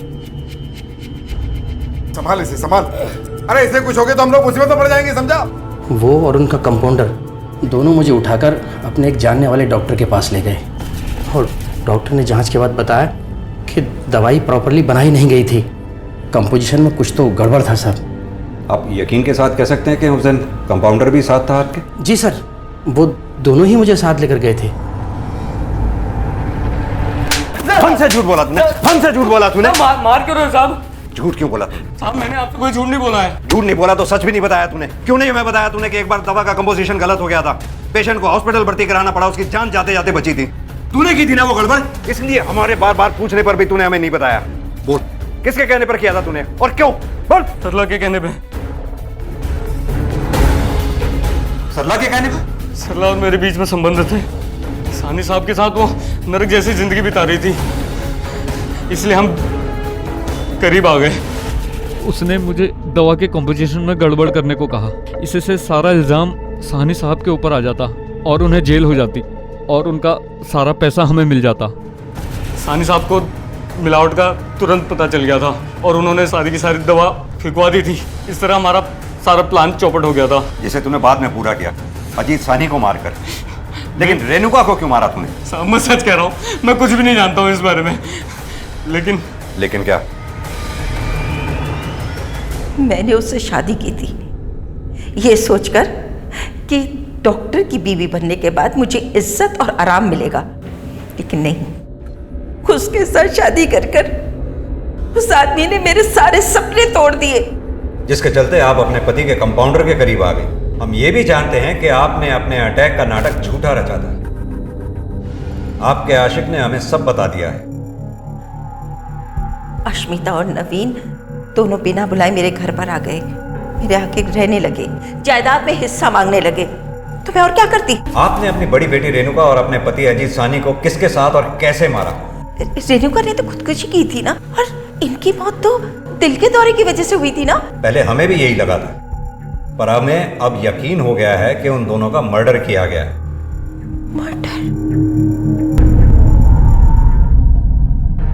Speaker 3: संभाल इसे, संभाल। अरे इसे कुछ हो गया तो हम लोग मुसीबत में पड़ जाएंगे, समझा?
Speaker 5: वो और उनका कंपाउंडर दोनों मुझे उठाकर अपने एक जानने वाले डॉक्टर के पास ले गए और डॉक्टर ने जांच के बाद बताया कि दवाई प्रॉपरली बनाई नहीं गई थी, कंपोजिशन में कुछ तो गड़बड़ था सर।
Speaker 23: आप यकीन के साथ कह सकते हैं कि उस दिन कंपाउंडर भी साथ था आपके?
Speaker 5: जी सर, वो दोनों ही मुझे साथ लेकर गए थे।
Speaker 23: हमसे झूठ बोला तूने, हमसे झूठ बोला तूने।
Speaker 22: मार क्यों रहे हो साहब?
Speaker 23: झूठ क्यों बोला तूने?
Speaker 22: साहब मैंने आपसे कोई झूठ नहीं बोला है।
Speaker 23: झूठ नहीं बोला तो सच भी नहीं बताया तूने। क्यों नहीं हमें बताया तूने कि एक बार दवा का कंपोजिशन गलत हो गया था, पेशेंट को हॉस्पिटल भर्ती कराना पड़ा, उसकी जान जाते जाते बची थी। तूने की थी ना वो गड़बड़, इसलिए हमारे बार बार पूछने पर भी तूने हमें नहीं बताया। बोल, किसके कहने पर किया था तूने और क्यों? बोल।
Speaker 22: सरला के कहने पे।
Speaker 23: सरला के कहने पे?
Speaker 22: सरला और मेरे बीच में संबंध थे। सानी साहब के साथ वो नरक जैसी जिंदगी बिता रही थी, इसलिए हम करीब आ गए। उसने मुझे दवा के कंपोजिशन में गड़बड़ करने को कहा। इससे सारा इल्ज़ाम सानी साहब के ऊपर आ जाता और उन्हें जेल हो जाती और उनका सारा पैसा हमें मिल जाता। सानी साहब को मिलावट का तुरंत पता चल गया था और उन्होंने सारी की सारी दवा फिकवा दी थी। इस तरह हमारा सारा प्लान चौपट हो गया था,
Speaker 23: जिसे तूने बाद में पूरा किया, अजीत सानी को मारकर। लेकिन रेणुका को क्यों मारा तूने?
Speaker 22: साहब मैं सच कह रहा हूँ, मैं कुछ भी नहीं जानता हूँ इस बारे में।
Speaker 23: लेकिन क्या?
Speaker 24: मैंने उससे शादी की थी ये सोचकर कि डॉक्टर की बीवी बनने के बाद मुझे इज्जत और आराम मिलेगा, लेकिन नहीं, उसके साथ शादी कर कर उस आदमी ने मेरे सारे सपने तोड़ दिए,
Speaker 23: जिसके चलते आप अपने पति के कंपाउंडर के करीब आ गए। हम ये भी जानते हैं कि आपने अपने अटैक का नाटक झूठा रचा था। आपके आशिक ने हमें सब बता दिया है।
Speaker 24: अश्मिता और नवीन दोनों बिना बुलाए मेरे घर पर आ गए, मेरे आके रहने लगे, जायदाद में हिस्सा मांगने लगे, तो मैं और क्या करती?
Speaker 23: आपने अपनी बड़ी बेटी रेणुका और अपने पति अजीत सानी को किसके साथ और कैसे मारा?
Speaker 24: रेणुका ने तो खुदकुशी की थी ना, और इनकी मौत तो दिल के दौरे की वजह से हुई थी ना।
Speaker 23: पहले हमें भी यही लगा था, पर हमें अब यकीन हो गया है कि उन दोनों का मर्डर किया गया है।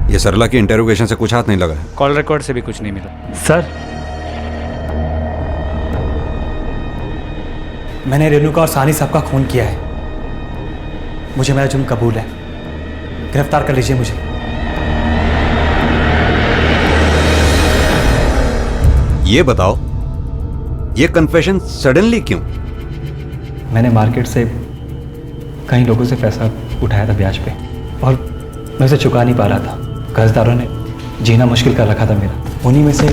Speaker 23: ये सरला की इंटेरोगेशन से कुछ हाथ नहीं लगा?
Speaker 15: कॉल रिकॉर्ड से भी कुछ नहीं मिला। सर, मैंने रेणुका और सानी साहब का खून किया है। मुझे मेरा जुर्म कबूल है, गिरफ्तार कर लीजिए मुझे।
Speaker 23: ये बताओ, ये कन्फेशन सडनली क्यों?
Speaker 15: मैंने मार्केट से कई लोगों से पैसा उठाया था ब्याज पे, और मैं उसे चुका नहीं पा रहा था। कर्जदारों ने जीना मुश्किल कर रखा था मेरा। उन्हीं में से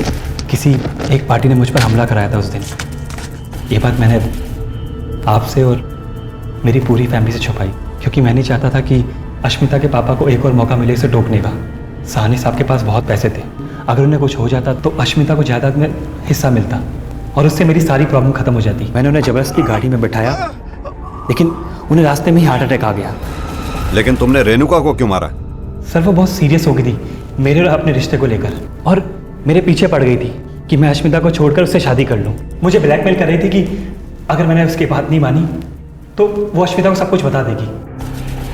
Speaker 15: किसी एक पार्टी ने मुझ पर हमला कराया था उस दिन। ये बात मैंने आपसे और मेरी पूरी फैमिली से छुपाई, क्योंकि मैं नहीं चाहता था कि अश्मिता के पापा को एक और मौका मिले इसे टोकने का। साहनी साहब के पास बहुत पैसे थे, अगर उन्हें कुछ हो जाता तो अश्मिता को जायदाद में हिस्सा मिलता और उससे मेरी सारी प्रॉब्लम खत्म हो जाती। मैंने उन्हें जबरदस्ती गाड़ी में बिठाया, लेकिन उन्हें रास्ते में ही हार्ट अटैक आ गया।
Speaker 23: लेकिन तुमने रेणुका को क्यों मारा?
Speaker 15: सर, वो बहुत सीरियस हो गई थी मेरे और अपने रिश्ते को लेकर, और मेरे पीछे पड़ गई थी कि मैं अश्मिता को छोड़कर उससे शादी कर लूँ। मुझे ब्लैकमेल कर रही थी कि अगर मैंने उसकी बात नहीं मानी तो वो अश्मिता को सब कुछ बता देगी।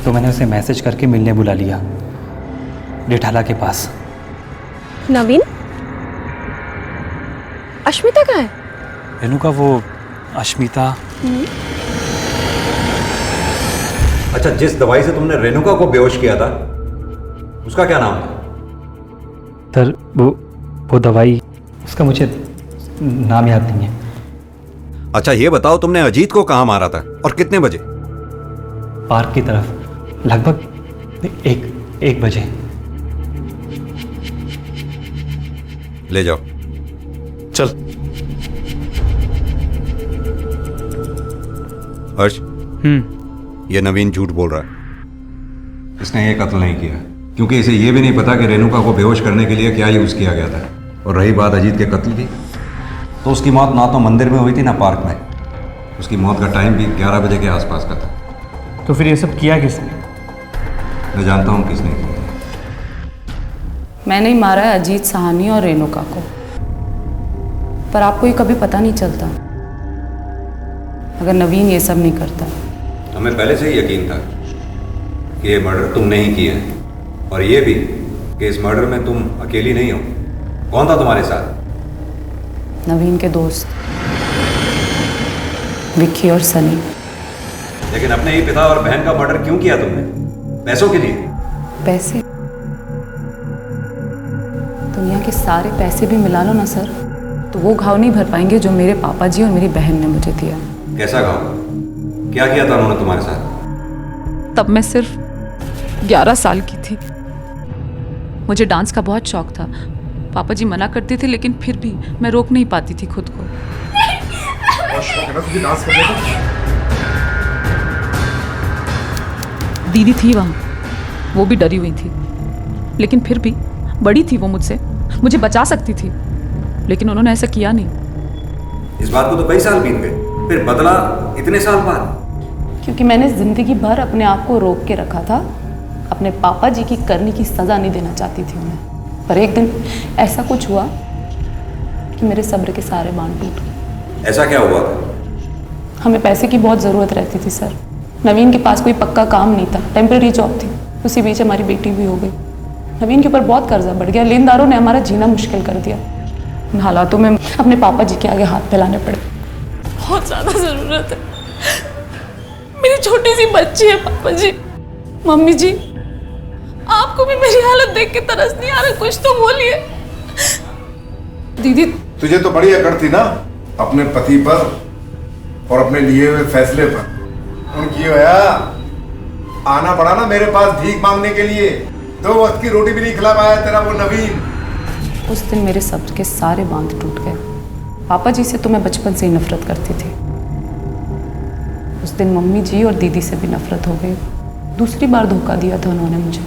Speaker 15: तो मैंने उसे मैसेज करके मिलने बुला लिया जेठाला के पास।
Speaker 11: नवीन, अश्मिता कहाँ है?
Speaker 15: रेणुका, वो अश्मिता।
Speaker 23: अच्छा, जिस दवाई से तुमने रेणुका को बेहोश किया था उसका क्या नाम था?
Speaker 15: सर, वो दवाई, उसका मुझे नाम याद नहीं है।
Speaker 23: अच्छा, ये बताओ तुमने अजीत को कहाँ मारा था और कितने बजे?
Speaker 15: पार्क की तरफ, लगभग एक बजे।
Speaker 23: ले जाओ।
Speaker 12: चल।
Speaker 23: हर्ष, ये नवीन झूठ बोल रहा है। इसने ये कत्ल नहीं किया, क्योंकि इसे ये भी नहीं पता कि रेणुका को बेहोश करने के लिए क्या यूज किया गया था। और रही बात अजीत के कत्ल की, तो उसकी मौत ना तो मंदिर में हुई थी ना पार्क में। उसकी मौत का टाइम भी 11 बजे के आसपास का था।
Speaker 15: तो फिर ये सब किया किसने?
Speaker 23: मैं जानता हूँ किसने किया।
Speaker 6: मैंने ही मारा है अजीत साहनी और रेणुका को, पर आपको ये कभी पता नहीं चलता अगर नवीन ये सब नहीं करता।
Speaker 23: हमें पहले से ही यकीन था कि ये मर्डर तुमने ही किया है, और ये भी कि इस मर्डर में तुम अकेली नहीं हो। कौन था तुम्हारे साथ?
Speaker 6: नवीन के दोस्त विक्की और सनी।
Speaker 23: लेकिन अपने ही पिता और बहन का मर्डर क्यों किया तुमने? पैसों के लिए?
Speaker 6: पैसे? दुनिया के सारे पैसे भी मिला लो ना सर, तो वो घाव नहीं भर पाएंगे जो मेरे पापा जी और मेरी बहन ने मुझे दिया।
Speaker 23: कैसा घाव? क्या किया था उन्होंने तुम्हारे साथ?
Speaker 6: तब मैं सिर्फ 11 साल की थी। मुझे डांस का बहुत शौक था। पापा जी मना करते थे, लेकिन फिर भी मैं रोक नहीं पाती थी खुद को। दीदी थी वहाँ, वो भी डरी हुई थी, लेकिन फिर भी बड़ी थी वो मुझसे, मुझे बचा सकती थी, लेकिन उन्होंने ऐसा किया नहीं।
Speaker 23: इस बात को तो कई साल बीत गए, फिर बदला इतने साल बाद?
Speaker 6: क्योंकि मैंने जिंदगी भर अपने आप को रोक के रखा था। अपने पापा जी की करनी की सजा नहीं देना चाहती थी उन्हें, पर एक दिन ऐसा कुछ हुआ कि मेरे सब्र के सारे बांध टूट गए।
Speaker 23: ऐसा क्या हुआ था?
Speaker 6: हमें पैसे की बहुत ज़रूरत रहती थी सर। नवीन के पास कोई पक्का काम नहीं था, टेम्परेरी जॉब थी। उसी बीच हमारी बेटी भी हो गई। नवीन के ऊपर बहुत कर्जा बढ़ गया, लेनदारों ने हमारा जीना मुश्किल कर दिया। इन हालातों में अपने पापा जी के आगे हाथ फैलाने पड़े। बहुत ज़्यादा ज़रूरत है, मेरी छोटी सी बच्ची है। पापा जी, मम्मी जी, आपको भी मेरी हालत देख के तरस नहीं आ रहा? कुछ तो बोलिए। दीदी,
Speaker 3: तुझे तो बड़ी अकड़ थी ना अपने पति पर और अपने लिए हुए फैसले पर। उनकी होया आना पड़ा ना मेरे पास भीख मांगने के लिए। 2 वक्त की रोटी भी नहीं खिला पाया तेरा वो नवीन।
Speaker 6: उस दिन मेरे सब्र के सारे बांध टूट गए। पापा जी से तो मैं बचपन से ही नफरत करती थी। उस दिन मम्मी जी और दीदी से भी नफरत हो गई। दूसरी बार धोखा दिया था उन्होंने मुझे,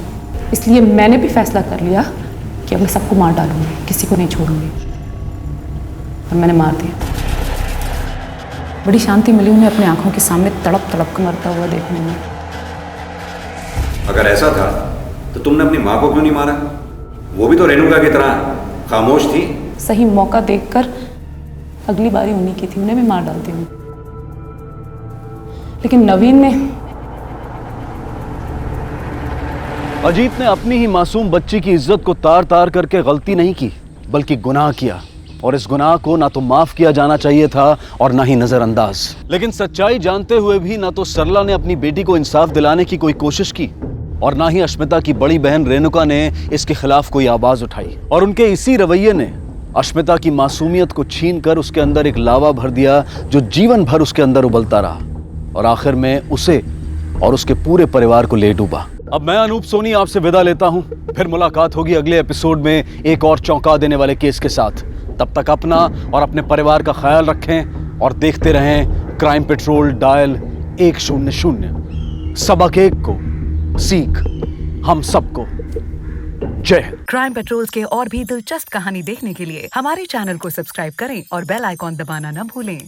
Speaker 6: इसलिए मैंने भी फैसला कर लिया कि अब मैं सबको मार डालूंगी, किसी को नहीं छोड़ूंगी। और मैंने मार दिया। बड़ी शांति मिली उन्हें अपनी आंखों के सामने तड़प तड़प कर मरता हुआ देखने में।
Speaker 23: अगर ऐसा था तो तुमने अपनी माँ को क्यों नहीं मारा? वो भी तो रेणुका की तरह खामोश थी।
Speaker 6: सही मौका देखकर अगली बारी उन्हीं की थी, उन्हें भी मार डालती हूँ। लेकिन नवीन ने,
Speaker 2: अजीत ने अपनी ही मासूम बच्ची की इज्जत को तार तार करके गलती नहीं की, बल्कि गुनाह किया। और इस गुनाह को ना तो माफ किया जाना चाहिए था और ना ही नजरअंदाज। लेकिन सच्चाई जानते हुए भी ना तो सरला ने अपनी बेटी को इंसाफ दिलाने की कोई कोशिश की और ना ही अश्मिता की बड़ी बहन रेणुका ने इसके खिलाफ कोई आवाज उठाई। और उनके इसी रवैये ने अश्मिता की मासूमियत को छीनकर उसके अंदर एक लावा भर दिया जो जीवन भर उसके अंदर उबलता रहा और आखिर में उसे और उसके पूरे परिवार को ले डूबा। अब मैं अनूप सोनी आपसे विदा लेता हूं। फिर मुलाकात होगी अगले एपिसोड में एक और चौंका देने वाले केस के साथ। तब तक अपना और अपने परिवार का ख्याल रखें और देखते रहें क्राइम पेट्रोल डायल 100। सबक एक को, सीख हम सबको। जय हिंद।
Speaker 8: क्राइम पेट्रोल्स के और भी दिलचस्प कहानी देखने के लिए हमारे चैनल को सब्सक्राइब करें और बेल आइकॉन दबाना न भूलें।